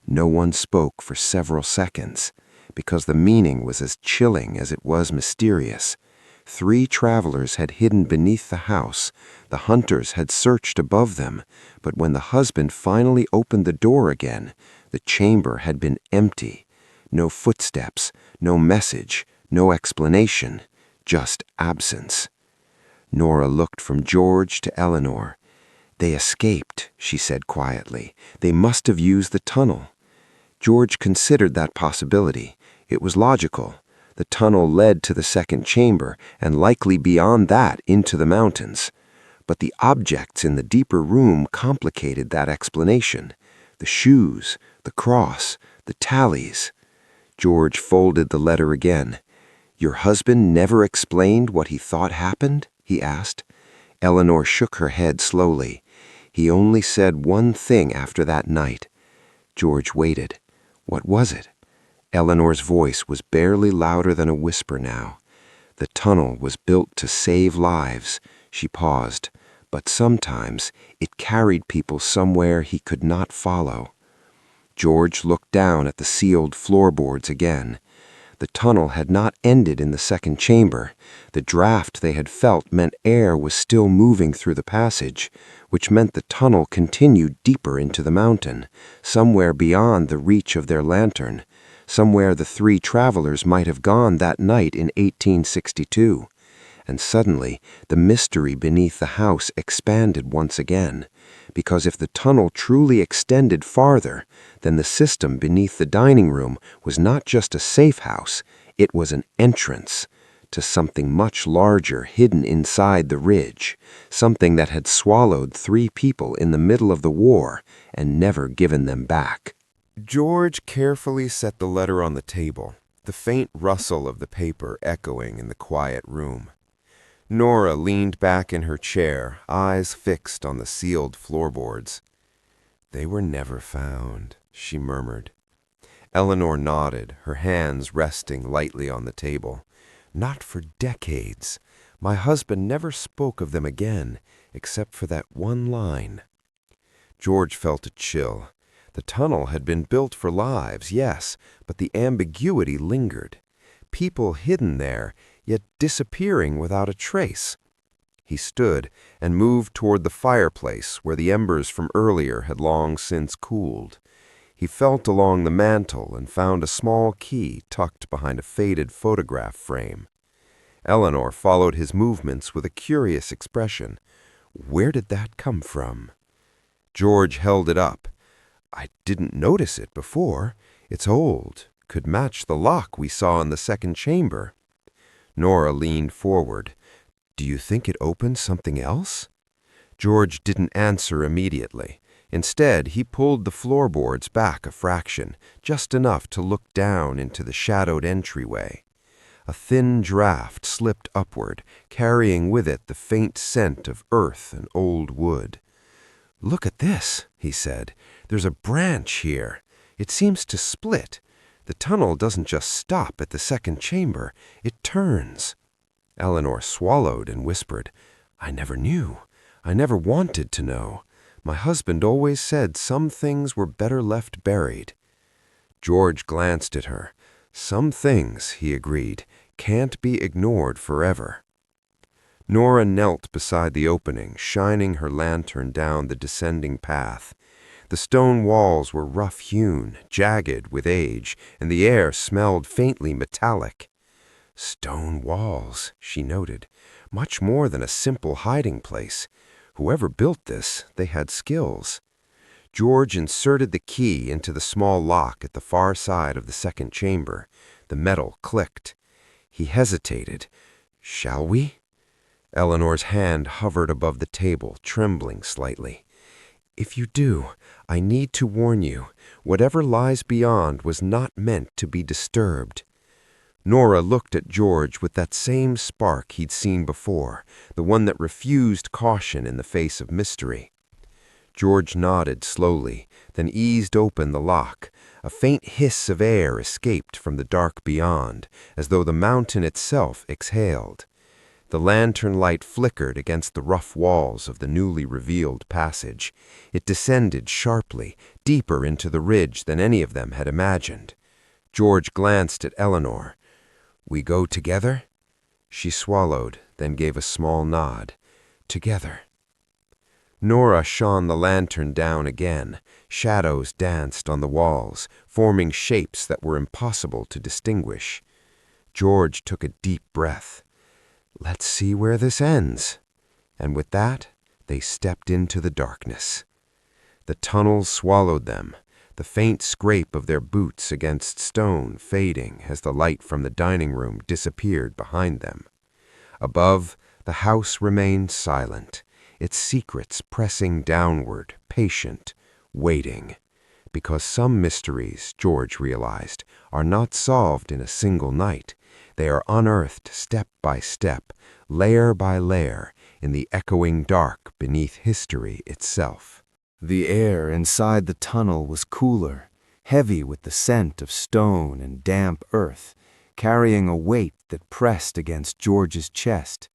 No one spoke for several seconds, because the meaning was as chilling as it was mysterious. 3 travelers had hidden beneath the house. The hunters had searched above them, but when the husband finally opened the door again, the chamber had been empty. No footsteps, no message, no explanation, just absence. Nora looked from George to Eleanor. "They escaped," she said quietly. "They must have used the tunnel." George considered that possibility. It was logical. The tunnel led to the second chamber, and likely beyond that into the mountains. But the objects in the deeper room complicated that explanation. The shoes, the cross, the tallies. George folded the letter again. "Your husband never explained what he thought happened?" he asked. Eleanor shook her head slowly. "He only said one thing after that night." George waited. "What was it?" Eleanor's voice was barely louder than a whisper now. "The tunnel was built to save lives." She paused. "But sometimes it carried people somewhere he could not follow." George looked down at the sealed floorboards again. The tunnel had not ended in the second chamber. The draft they had felt meant air was still moving through the passage, which meant the tunnel continued deeper into the mountain, somewhere beyond the reach of their lantern, somewhere the 3 travelers might have gone that night in 1862. And suddenly, the mystery beneath the house expanded once again, because if the tunnel truly extended farther, then the system beneath the dining room was not just a safe house, it was an entrance to something much larger hidden inside the ridge, something that had swallowed 3 people in the middle of the war and never given them back. George carefully set the letter on the table, the faint rustle of the paper echoing in the quiet room. Nora leaned back in her chair, eyes fixed on the sealed floorboards. "They were never found," she murmured. Eleanor nodded, her hands resting lightly on the table. "Not for decades. My husband never spoke of them again, except for that one line." George felt a chill. The tunnel had been built for lives, yes, but the ambiguity lingered. People hidden there, yet disappearing without a trace. He stood and moved toward the fireplace where the embers from earlier had long since cooled. He felt along the mantel and found a small key tucked behind a faded photograph frame. Eleanor followed his movements with a curious expression. "Where did that come from?" George held it up. "I didn't notice it before. It's old. Could match the lock we saw in the second chamber." Nora leaned forward. "Do you think it opens something else?" George didn't answer immediately. Instead, he pulled the floorboards back a fraction, just enough to look down into the shadowed entryway. A thin draft slipped upward, carrying with it the faint scent of earth and old wood. "Look at this," he said. "There's a branch here. It seems to split. The tunnel doesn't just stop at the second chamber. It turns." Eleanor swallowed and whispered, "I never knew. I never wanted to know. My husband always said some things were better left buried." George glanced at her. "Some things," he agreed, "can't be ignored forever." Nora knelt beside the opening, shining her lantern down the descending path. The stone walls were rough-hewn, jagged with age, and the air smelled faintly metallic. "Stone walls," she noted, "much more than a simple hiding place. Whoever built this, they had skills." George inserted the key into the small lock at the far side of the second chamber. The metal clicked. He hesitated. "Shall we?" Eleanor's hand hovered above the table, trembling slightly. "If you do, I need to warn you, whatever lies beyond was not meant to be disturbed." Nora looked at George with that same spark he'd seen before, the one that refused caution in the face of mystery. George nodded slowly, then eased open the lock. A faint hiss of air escaped from the dark beyond, as though the mountain itself exhaled. The lantern light flickered against the rough walls of the newly revealed passage. It descended sharply, deeper into the ridge than any of them had imagined. George glanced at Eleanor. "We go together?" She swallowed, then gave a small nod. "Together." Nora shone the lantern down again. Shadows danced on the walls, forming shapes that were impossible to distinguish. George took a deep breath. "Let's see where this ends." And with that, they stepped into the darkness. The tunnel swallowed them, the faint scrape of their boots against stone fading as the light from the dining room disappeared behind them. Above, the house remained silent, its secrets pressing downward, patient, waiting. Because some mysteries, George realized, are not solved in a single night. They are unearthed step by step, layer by layer, in the echoing dark beneath history itself. The air inside the tunnel was cooler, heavy with the scent of stone and damp earth, carrying a weight that pressed against George's chest.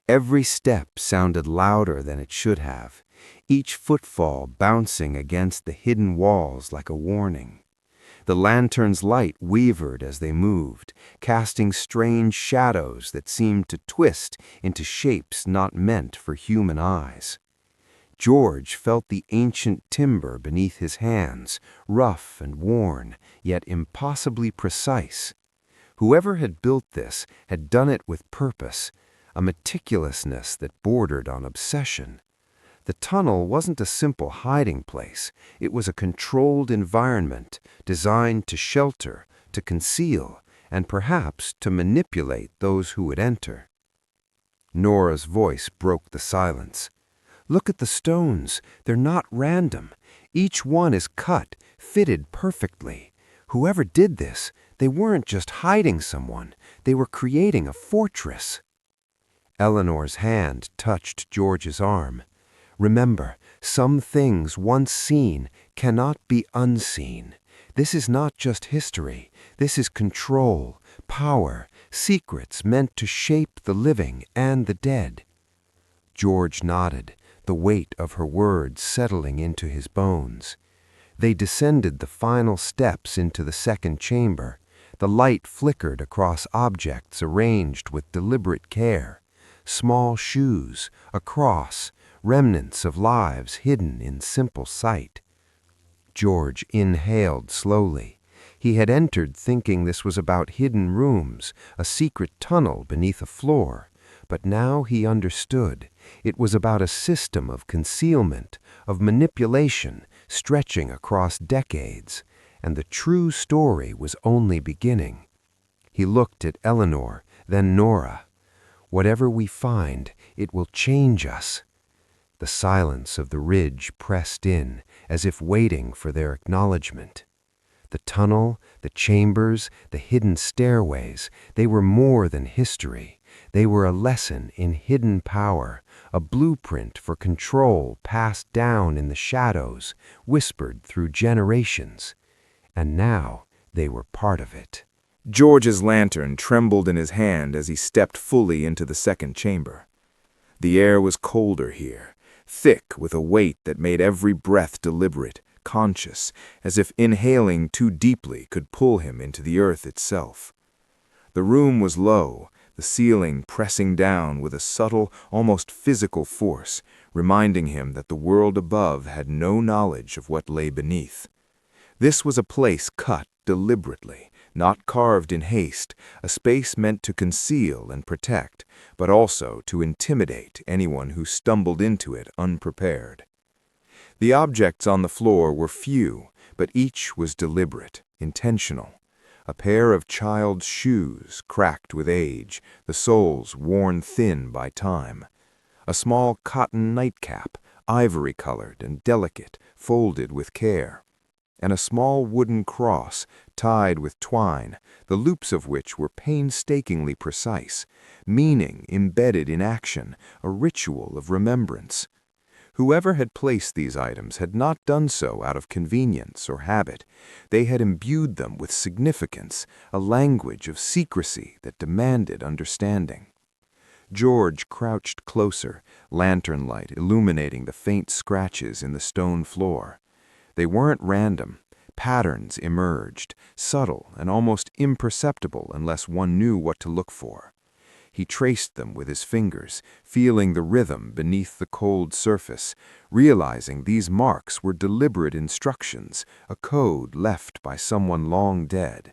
Every step sounded louder than it should have, each footfall bouncing against the hidden walls like a warning. The lantern's light wavered as they moved, casting strange shadows that seemed to twist into shapes not meant for human eyes. George felt the ancient timber beneath his hands, rough and worn, yet impossibly precise. Whoever had built this had done it with purpose, a meticulousness that bordered on obsession. The tunnel wasn't a simple hiding place. It was a controlled environment designed to shelter, to conceal, and perhaps to manipulate those who would enter. Nora's voice broke the silence. "Look at the stones. They're not random. Each one is cut, fitted perfectly. Whoever did this, they weren't just hiding someone. They were creating a fortress." Eleanor's hand touched George's arm. "Remember, some things once seen cannot be unseen. This is not just history. This is control, power, secrets meant to shape the living and the dead." George nodded, the weight of her words settling into his bones. They descended the final steps into the second chamber. The light flickered across objects arranged with deliberate care. Small shoes, a cross, remnants of lives hidden in simple sight. George inhaled slowly. He had entered thinking this was about hidden rooms, a secret tunnel beneath a floor. But now he understood. It was about a system of concealment, of manipulation, stretching across decades. And the true story was only beginning. He looked at Eleanor, then Nora. "Whatever we find, it will change us." The silence of the ridge pressed in, as if waiting for their acknowledgement. The tunnel, the chambers, the hidden stairways, they were more than history. They were a lesson in hidden power, a blueprint for control passed down in the shadows, whispered through generations. And now they were part of it. George's lantern trembled in his hand as he stepped fully into the second chamber. The air was colder here, thick with a weight that made every breath deliberate, conscious, as if inhaling too deeply could pull him into the earth itself. The room was low, the ceiling pressing down with a subtle, almost physical force, reminding him that the world above had no knowledge of what lay beneath. This was a place cut deliberately, not carved in haste, a space meant to conceal and protect, but also to intimidate anyone who stumbled into it unprepared. The objects on the floor were few, but each was deliberate, intentional. A pair of child's shoes, cracked with age, the soles worn thin by time. A small cotton nightcap, ivory-colored and delicate, folded with care. And a small wooden cross, tied with twine, the loops of which were painstakingly precise, meaning embedded in action, a ritual of remembrance. Whoever had placed these items had not done so out of convenience or habit. They had imbued them with significance, a language of secrecy that demanded understanding. George crouched closer, lantern light illuminating the faint scratches in the stone floor. They weren't random. Patterns emerged, subtle and almost imperceptible unless one knew what to look for. He traced them with his fingers, feeling the rhythm beneath the cold surface, realizing these marks were deliberate instructions, a code left by someone long dead.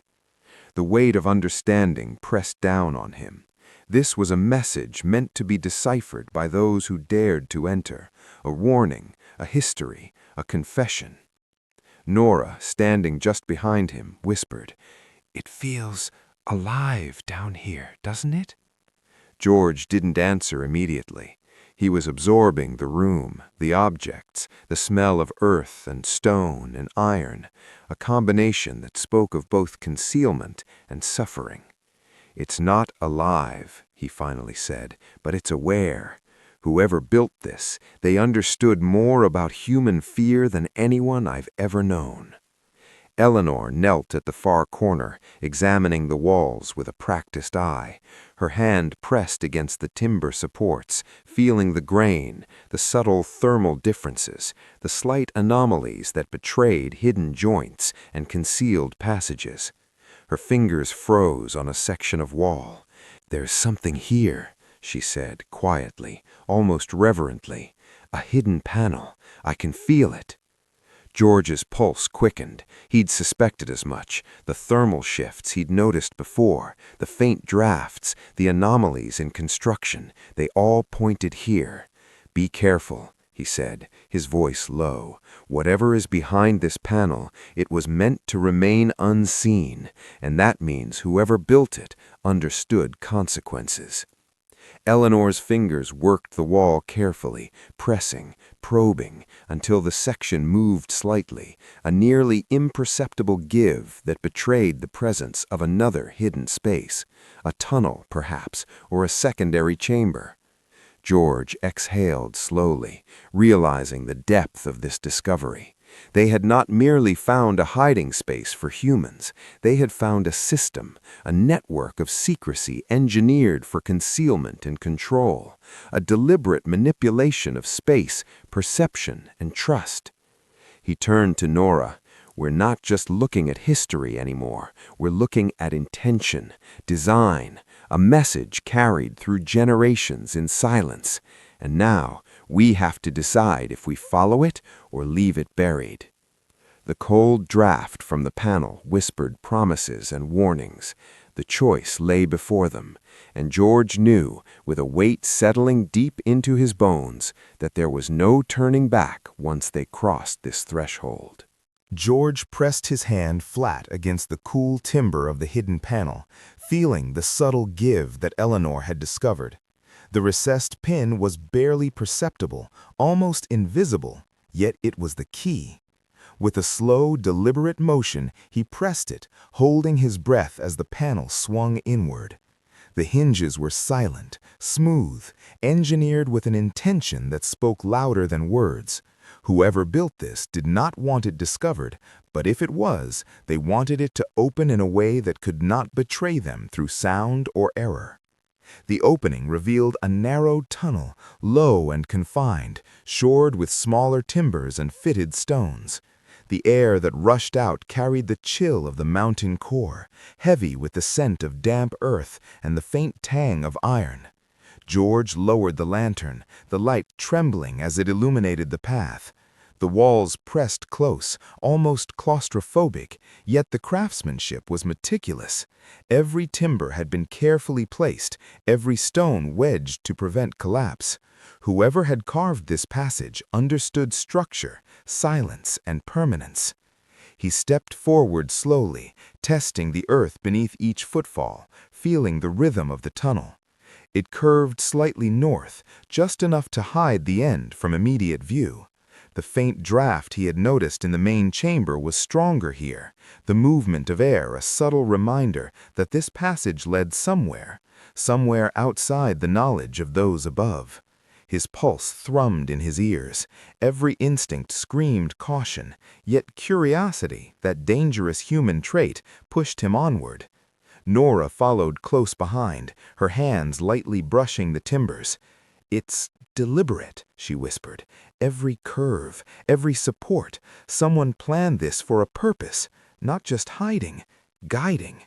The weight of understanding pressed down on him. This was a message meant to be deciphered by those who dared to enter, a warning, a history, a confession. Nora, standing just behind him, whispered, "It feels alive down here, doesn't it?" George didn't answer immediately. He was absorbing the room, the objects, the smell of earth and stone and iron, a combination that spoke of both concealment and suffering. "It's not alive," he finally said, "but it's aware. Whoever built this, they understood more about human fear than anyone I've ever known." Eleanor knelt at the far corner, examining the walls with a practiced eye, her hand pressed against the timber supports, feeling the grain, the subtle thermal differences, the slight anomalies that betrayed hidden joints and concealed passages. Her fingers froze on a section of wall. "There's something here," she said, quietly, almost reverently. "A hidden panel. I can feel it." George's pulse quickened. He'd suspected as much. The thermal shifts he'd noticed before, the faint drafts, the anomalies in construction, they all pointed here. "Be careful," he said, his voice low. "Whatever is behind this panel, it was meant to remain unseen, and that means whoever built it understood consequences." Eleanor's fingers worked the wall carefully, pressing, probing, until the section moved slightly, a nearly imperceptible give that betrayed the presence of another hidden space, a tunnel, perhaps, or a secondary chamber. George exhaled slowly, realizing the depth of this discovery. They had not merely found a hiding space for humans. They had found a system, a network of secrecy engineered for concealment and control, a deliberate manipulation of space, perception, and trust. He turned to Nora. "We're not just looking at history anymore. We're looking at intention, design, a message carried through generations in silence. And now, we have to decide if we follow it or leave it buried." The cold draft from the panel whispered promises and warnings. The choice lay before them, and George knew, with a weight settling deep into his bones, that there was no turning back once they crossed this threshold. George pressed his hand flat against the cool timber of the hidden panel, feeling the subtle give that Eleanor had discovered. The recessed pin was barely perceptible, almost invisible, yet it was the key. With a slow, deliberate motion, he pressed it, holding his breath as the panel swung inward. The hinges were silent, smooth, engineered with an intention that spoke louder than words. Whoever built this did not want it discovered, but if it was, they wanted it to open in a way that could not betray them through sound or error. The opening revealed a narrow tunnel, low and confined, shored with smaller timbers and fitted stones. The air that rushed out carried the chill of the mountain core, heavy with the scent of damp earth and the faint tang of iron. George lowered the lantern, the light trembling as it illuminated the path. The walls pressed close, almost claustrophobic, yet the craftsmanship was meticulous. Every timber had been carefully placed, every stone wedged to prevent collapse. Whoever had carved this passage understood structure, silence, and permanence. He stepped forward slowly, testing the earth beneath each footfall, feeling the rhythm of the tunnel. It curved slightly north, just enough to hide the end from immediate view. The faint draft he had noticed in the main chamber was stronger here, the movement of air a subtle reminder that this passage led somewhere outside the knowledge of those above. His pulse thrummed in his ears. Every instinct screamed caution, yet curiosity, that dangerous human trait, pushed him onward. Nora followed close behind, her hands lightly brushing the timbers. "It's deliberate," she whispered. "Every curve, every support. Someone planned this for a purpose, not just hiding, guiding."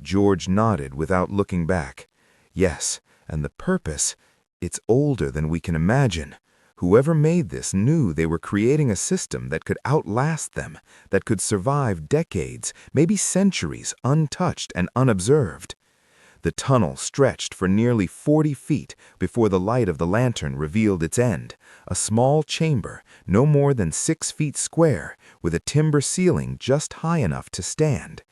George nodded without looking back. "Yes, and the purpose, it's older than we can imagine. Whoever made this knew they were creating a system that could outlast them, that could survive decades, maybe centuries, untouched and unobserved." The tunnel stretched for nearly 40 feet before the light of the lantern revealed its end, a small chamber, no more than 6 feet square, with a timber ceiling just high enough to stand.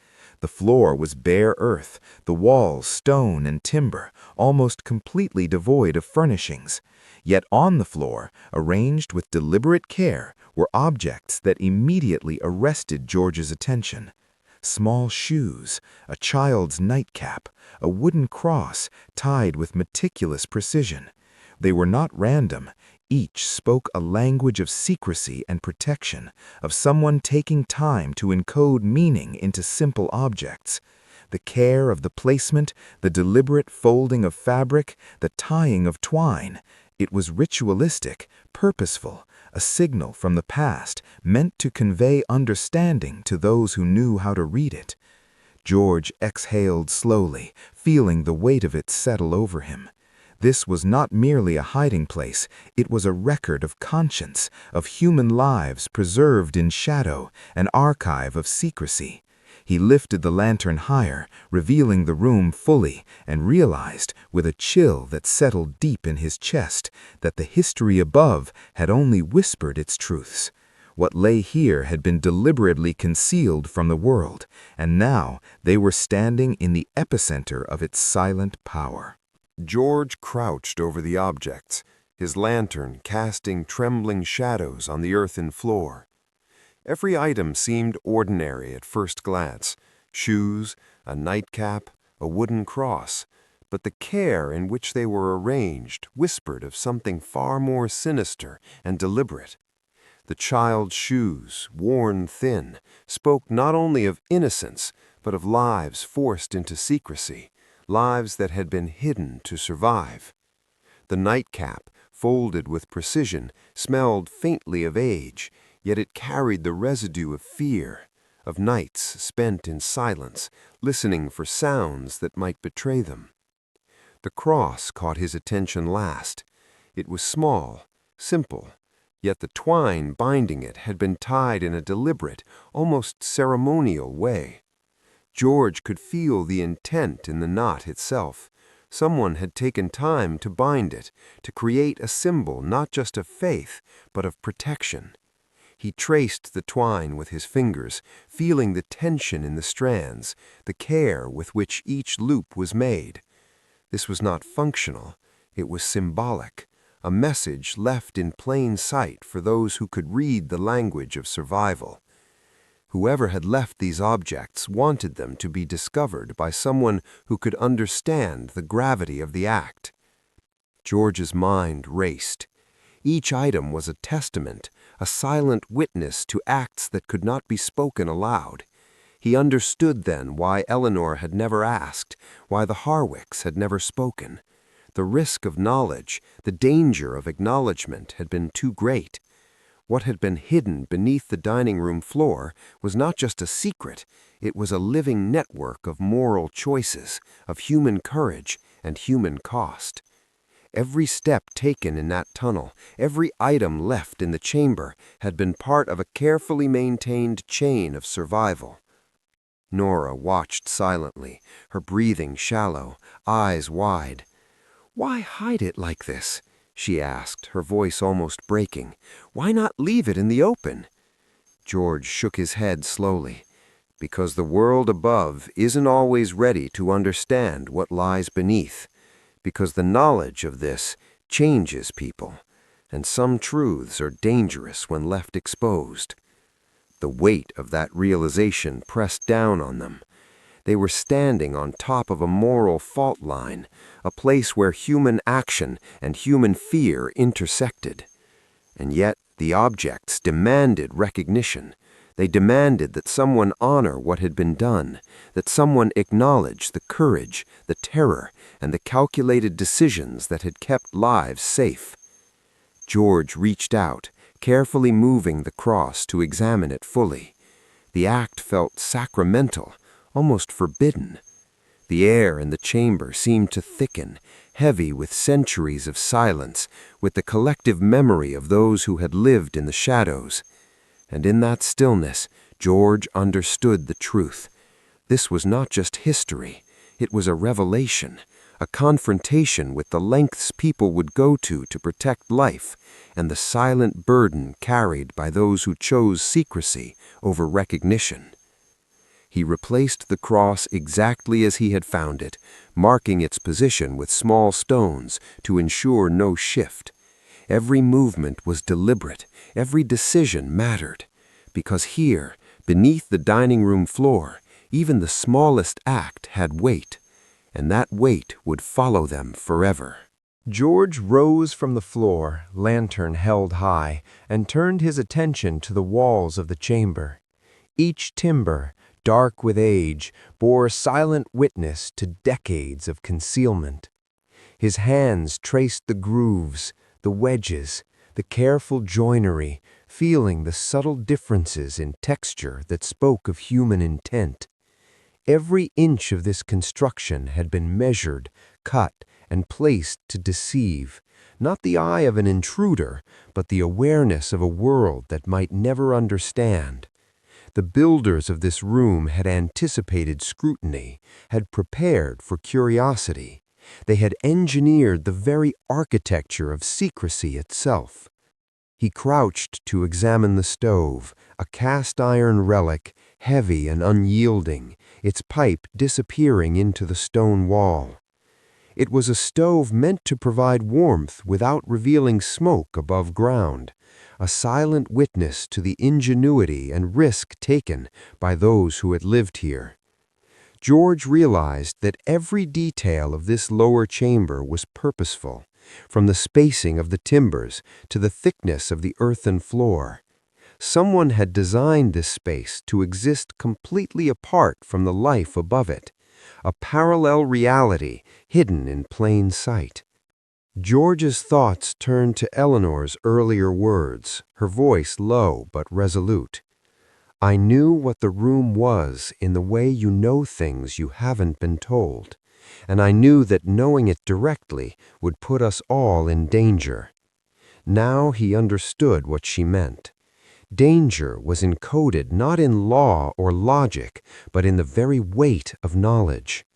The floor was bare earth, the walls stone and timber, almost completely devoid of furnishings. Yet on the floor, arranged with deliberate care, were objects that immediately arrested George's attention. Small shoes, a child's nightcap, a wooden cross tied with meticulous precision. They were not random. Each spoke a language of secrecy and protection, of someone taking time to encode meaning into simple objects. The care of the placement, the deliberate folding of fabric, the tying of twine. It was ritualistic, purposeful, a signal from the past meant to convey understanding to those who knew how to read it. George exhaled slowly, feeling the weight of it settle over him. This was not merely a hiding place, it was a record of conscience, of human lives preserved in shadow, an archive of secrecy. He lifted the lantern higher, revealing the room fully, and realized, with a chill that settled deep in his chest, that the history above had only whispered its truths. What lay here had been deliberately concealed from the world, and now they were standing in the epicenter of its silent power. George crouched over the objects, his lantern casting trembling shadows on the earthen floor. Every item seemed ordinary at first glance: shoes, a nightcap, a wooden cross, but the care in which they were arranged whispered of something far more sinister and deliberate. The child's shoes, worn thin, spoke not only of innocence, but of lives forced into secrecy, lives that had been hidden to survive. The nightcap, folded with precision, smelled faintly of age, yet it carried the residue of fear, of nights spent in silence, listening for sounds that might betray them. The cross caught his attention last. It was small, simple, yet the twine binding it had been tied in a deliberate, almost ceremonial way. George could feel the intent in the knot itself. Someone had taken time to bind it, to create a symbol not just of faith, but of protection. He traced the twine with his fingers, feeling the tension in the strands, the care with which each loop was made. This was not functional. It was symbolic, a message left in plain sight for those who could read the language of survival. Whoever had left these objects wanted them to be discovered by someone who could understand the gravity of the act. George's mind raced. Each item was a testament, a silent witness to acts that could not be spoken aloud. He understood then why Eleanor had never asked, why the Harwicks had never spoken. The risk of knowledge, the danger of acknowledgement had been too great. What had been hidden beneath the dining room floor was not just a secret, it was a living network of moral choices, of human courage and human cost. Every step taken in that tunnel, every item left in the chamber, had been part of a carefully maintained chain of survival. Nora watched silently, her breathing shallow, eyes wide. "Why hide it like this?" she asked, her voice almost breaking. "Why not leave it in the open?" George shook his head slowly. "Because the world above isn't always ready to understand what lies beneath. Because the knowledge of this changes people, and some truths are dangerous when left exposed." The weight of that realization pressed down on them. They were standing on top of a moral fault line, a place where human action and human fear intersected. And yet the objects demanded recognition. They demanded that someone honor what had been done, that someone acknowledge the courage, the terror, and the calculated decisions that had kept lives safe. George reached out, carefully moving the cross to examine it fully. The act felt sacramental, almost forbidden. The air in the chamber seemed to thicken, heavy with centuries of silence, with the collective memory of those who had lived in the shadows. And in that stillness, George understood the truth. This was not just history, it was a revelation, a confrontation with the lengths people would go to protect life, and the silent burden carried by those who chose secrecy over recognition. He replaced the cross exactly as he had found it, marking its position with small stones to ensure no shift. Every movement was deliberate, every decision mattered, because here, beneath the dining room floor, even the smallest act had weight, and that weight would follow them forever. George rose from the floor, lantern held high, and turned his attention to the walls of the chamber. Each timber, dark with age, bore silent witness to decades of concealment. His hands traced the grooves, the wedges, the careful joinery, feeling the subtle differences in texture that spoke of human intent. Every inch of this construction had been measured, cut, and placed to deceive, not the eye of an intruder, but the awareness of a world that might never understand. The builders of this room had anticipated scrutiny, had prepared for curiosity. They had engineered the very architecture of secrecy itself. He crouched to examine the stove, a cast-iron relic, heavy and unyielding, its pipe disappearing into the stone wall. It was a stove meant to provide warmth without revealing smoke above ground, a silent witness to the ingenuity and risk taken by those who had lived here. George realized that every detail of this lower chamber was purposeful, from the spacing of the timbers to the thickness of the earthen floor. Someone had designed this space to exist completely apart from the life above it, a parallel reality hidden in plain sight. George's thoughts turned to Eleanor's earlier words, her voice low but resolute. "I knew what the room was in the way you know things you haven't been told, and I knew that knowing it directly would put us all in danger." Now he understood what she meant. Danger was encoded not in law or logic, but in the very weight of knowledge.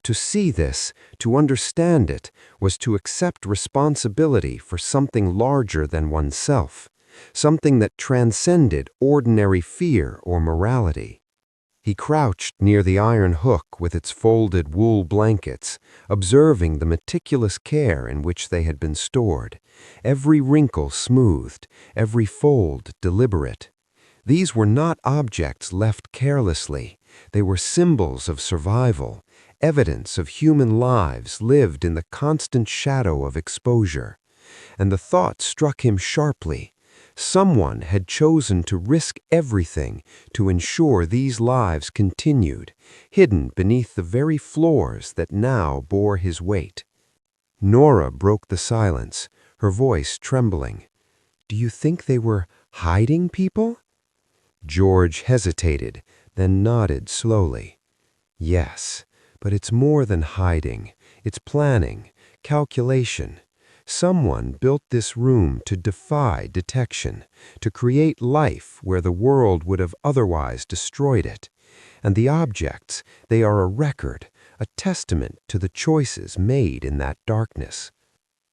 To see this, to understand it, was to accept responsibility for something larger than oneself, something that transcended ordinary fear or morality. He crouched near the iron hook with its folded wool blankets, observing the meticulous care in which they had been stored, every wrinkle smoothed, every fold deliberate. These were not objects left carelessly. They were symbols of survival, evidence of human lives lived in the constant shadow of exposure. And the thought struck him sharply. Someone had chosen to risk everything to ensure these lives continued, hidden beneath the very floors that now bore his weight. Nora broke the silence, her voice trembling. "Do you think they were hiding people?" George hesitated, then nodded slowly. "Yes, but it's more than hiding. It's planning, calculation. Someone built this room to defy detection, to create life where the world would have otherwise destroyed it. And the objects, they are a record, a testament to the choices made in that darkness."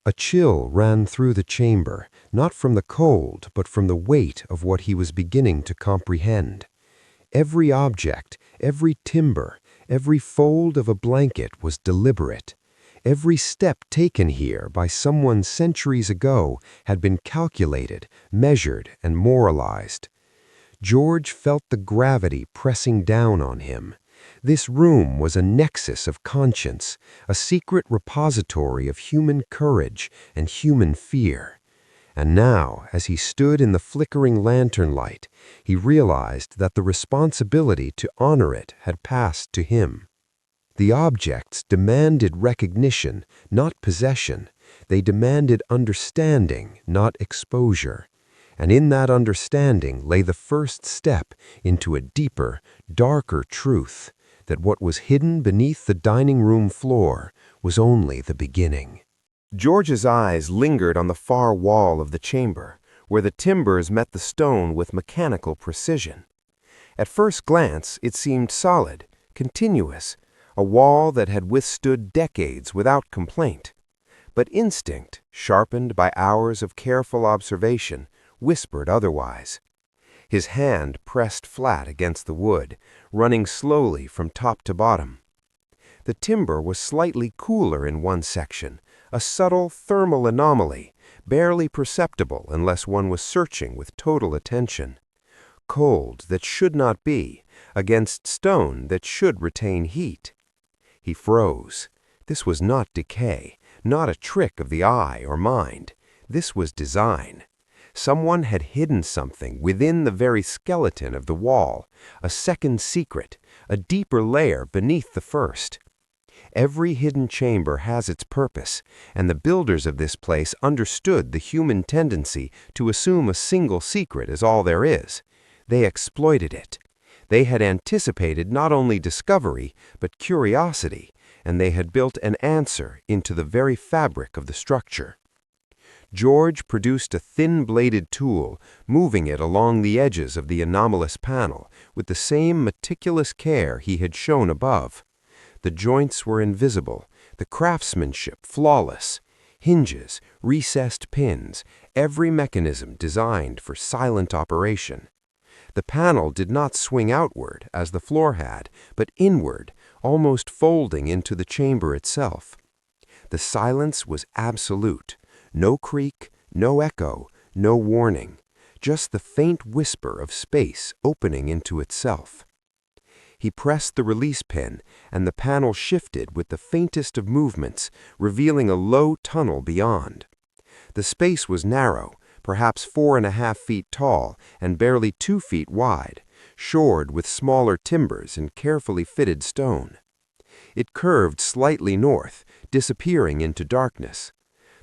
A chill ran through the chamber, not from the cold, but from the weight of what he was beginning to comprehend. Every object, every timber, every fold of a blanket was deliberate. Every step taken here by someone centuries ago had been calculated, measured, and moralized. George felt the gravity pressing down on him. This room was a nexus of conscience, a secret repository of human courage and human fear. And now, as he stood in the flickering lantern light, he realized that the responsibility to honor it had passed to him. The objects demanded recognition, not possession. They demanded understanding, not exposure. And in that understanding lay the first step into a deeper, darker truth, that what was hidden beneath the dining room floor was only the beginning. George's eyes lingered on the far wall of the chamber, where the timbers met the stone with mechanical precision. At first glance, it seemed solid, continuous, a wall that had withstood decades without complaint. But instinct, sharpened by hours of careful observation, whispered otherwise. His hand pressed flat against the wood, running slowly from top to bottom. The timber was slightly cooler in one section, a subtle thermal anomaly, barely perceptible unless one was searching with total attention. Cold that should not be, against stone that should retain heat. He froze. This was not decay, not a trick of the eye or mind. This was design. Someone had hidden something within the very skeleton of the wall, a second secret, a deeper layer beneath the first. Every hidden chamber has its purpose, and the builders of this place understood the human tendency to assume a single secret as all there is. They exploited it. They had anticipated not only discovery, but curiosity, and they had built an answer into the very fabric of the structure. George produced a thin-bladed tool, moving it along the edges of the anomalous panel with the same meticulous care he had shown above. The joints were invisible, the craftsmanship flawless. Hinges, recessed pins, every mechanism designed for silent operation. The panel did not swing outward, as the floor had, but inward, almost folding into the chamber itself. The silence was absolute. No creak, no echo, no warning, just the faint whisper of space opening into itself. He pressed the release pin, and the panel shifted with the faintest of movements, revealing a low tunnel beyond. The space was narrow, perhaps 4.5 feet tall and barely 2 feet wide, shored with smaller timbers and carefully fitted stone. It curved slightly north, disappearing into darkness.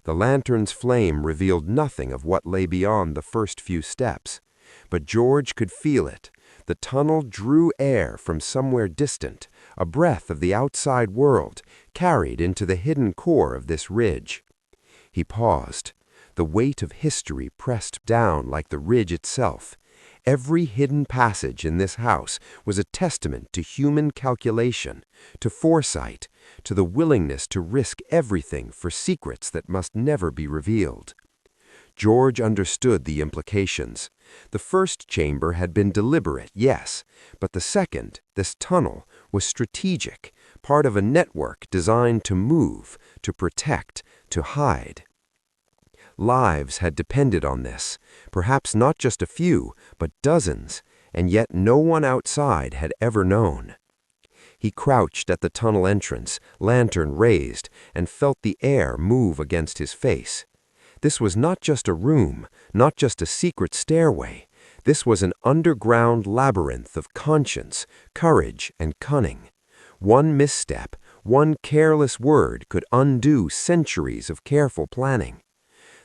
The lantern's flame revealed nothing of what lay beyond the first few steps, but George could feel it. The tunnel drew air from somewhere distant, a breath of the outside world, carried into the hidden core of this ridge. He paused. The weight of history pressed down like the ridge itself. Every hidden passage in this house was a testament to human calculation, to foresight, to the willingness to risk everything for secrets that must never be revealed. George understood the implications. The first chamber had been deliberate, yes, but the second, this tunnel, was strategic, part of a network designed to move, to protect, to hide. Lives had depended on this, perhaps not just a few, but dozens, and yet no one outside had ever known. He crouched at the tunnel entrance, lantern raised, and felt the air move against his face. This was not just a room, not just a secret stairway. This was an underground labyrinth of conscience, courage, and cunning. One misstep, one careless word could undo centuries of careful planning.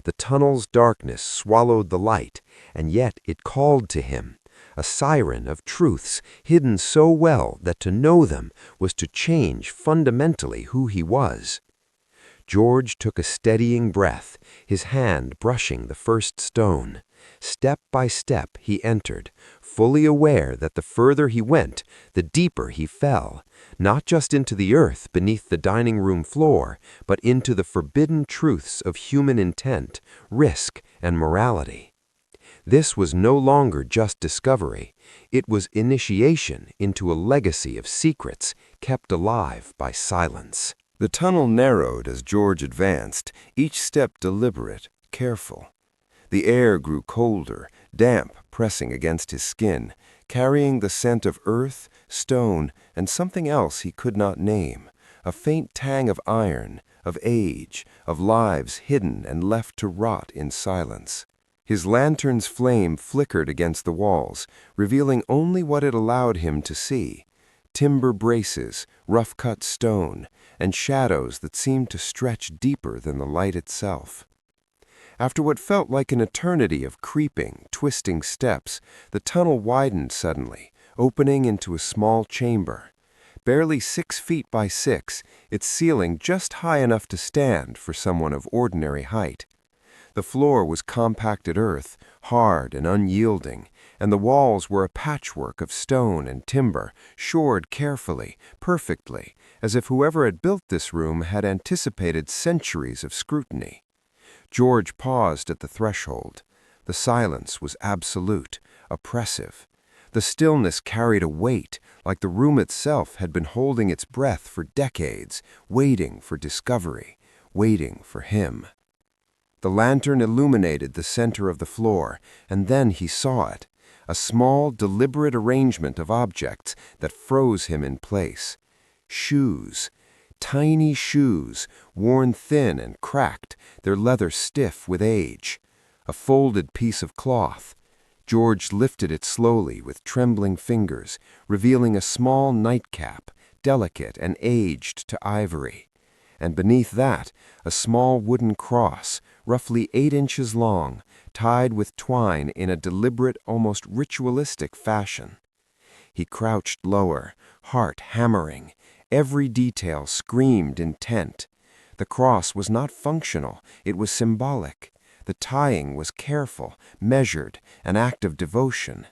The tunnel's darkness swallowed the light, and yet it called to him, a siren of truths hidden so well that to know them was to change fundamentally who he was. George took a steadying breath, his hand brushing the first stone. Step by step he entered, fully aware that the further he went, the deeper he fell, not just into the earth beneath the dining room floor, but into the forbidden truths of human intent, risk, and morality. This was no longer just discovery. It was initiation into a legacy of secrets kept alive by silence. The tunnel narrowed as George advanced, each step deliberate, careful. The air grew colder, damp, pressing against his skin, carrying the scent of earth, stone, and something else he could not name, a faint tang of iron, of age, of lives hidden and left to rot in silence. His lantern's flame flickered against the walls, revealing only what it allowed him to see: timber braces, rough-cut stone, and shadows that seemed to stretch deeper than the light itself. After what felt like an eternity of creeping, twisting steps, the tunnel widened suddenly, opening into a small chamber. Barely 6 feet by 6, its ceiling just high enough to stand for someone of ordinary height. The floor was compacted earth, hard and unyielding, and the walls were a patchwork of stone and timber, shored carefully, perfectly, as if whoever had built this room had anticipated centuries of scrutiny. George paused at the threshold. The silence was absolute, oppressive. The stillness carried a weight, like the room itself had been holding its breath for decades, waiting for discovery, waiting for him. The lantern illuminated the center of the floor, and then he saw it, a small, deliberate arrangement of objects that froze him in place. Shoes. Tiny shoes, worn thin and cracked, their leather stiff with age. A folded piece of cloth. George lifted it slowly with trembling fingers, revealing a small nightcap, delicate and aged to ivory. And beneath that, a small wooden cross, roughly 8 inches long, tied with twine in a deliberate, almost ritualistic fashion. He crouched lower, heart hammering. Every detail screamed intent. The cross was not functional, it was symbolic. The tying was careful, measured, an act of devotion.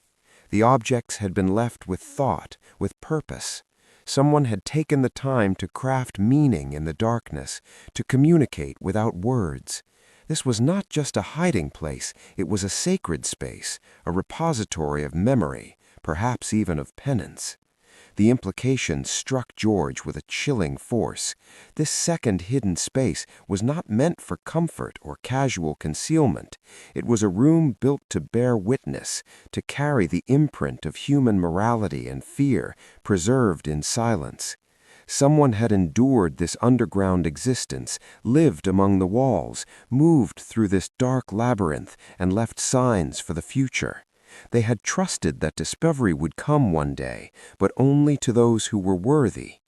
The objects had been left with thought, with purpose. Someone had taken the time to craft meaning in the darkness, to communicate without words. This was not just a hiding place, it was a sacred space, a repository of memory, perhaps even of penance. The implication struck George with a chilling force. This second hidden space was not meant for comfort or casual concealment. It was a room built to bear witness, to carry the imprint of human morality and fear, preserved in silence. Someone had endured this underground existence, lived among the walls, moved through this dark labyrinth, and left signs for the future. They had trusted that discovery would come one day, but only to those who were worthy.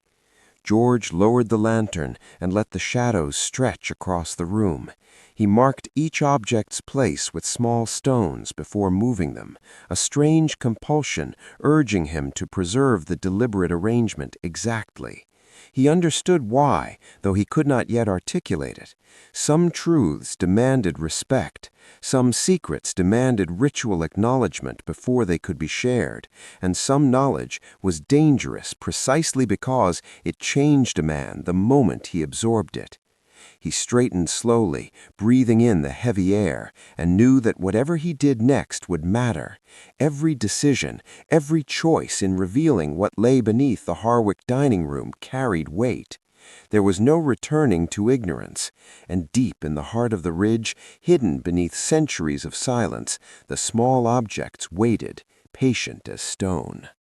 George lowered the lantern and let the shadows stretch across the room. He marked each object's place with small stones before moving them, a strange compulsion urging him to preserve the deliberate arrangement exactly. He understood why, though he could not yet articulate it. Some truths demanded respect, some secrets demanded ritual acknowledgement before they could be shared, and some knowledge was dangerous precisely because it changed a man the moment he absorbed it. He straightened slowly, breathing in the heavy air, and knew that whatever he did next would matter. Every decision, every choice in revealing what lay beneath the Harwick dining room carried weight. There was no returning to ignorance, and deep in the heart of the ridge, hidden beneath centuries of silence, the small objects waited, patient as stone.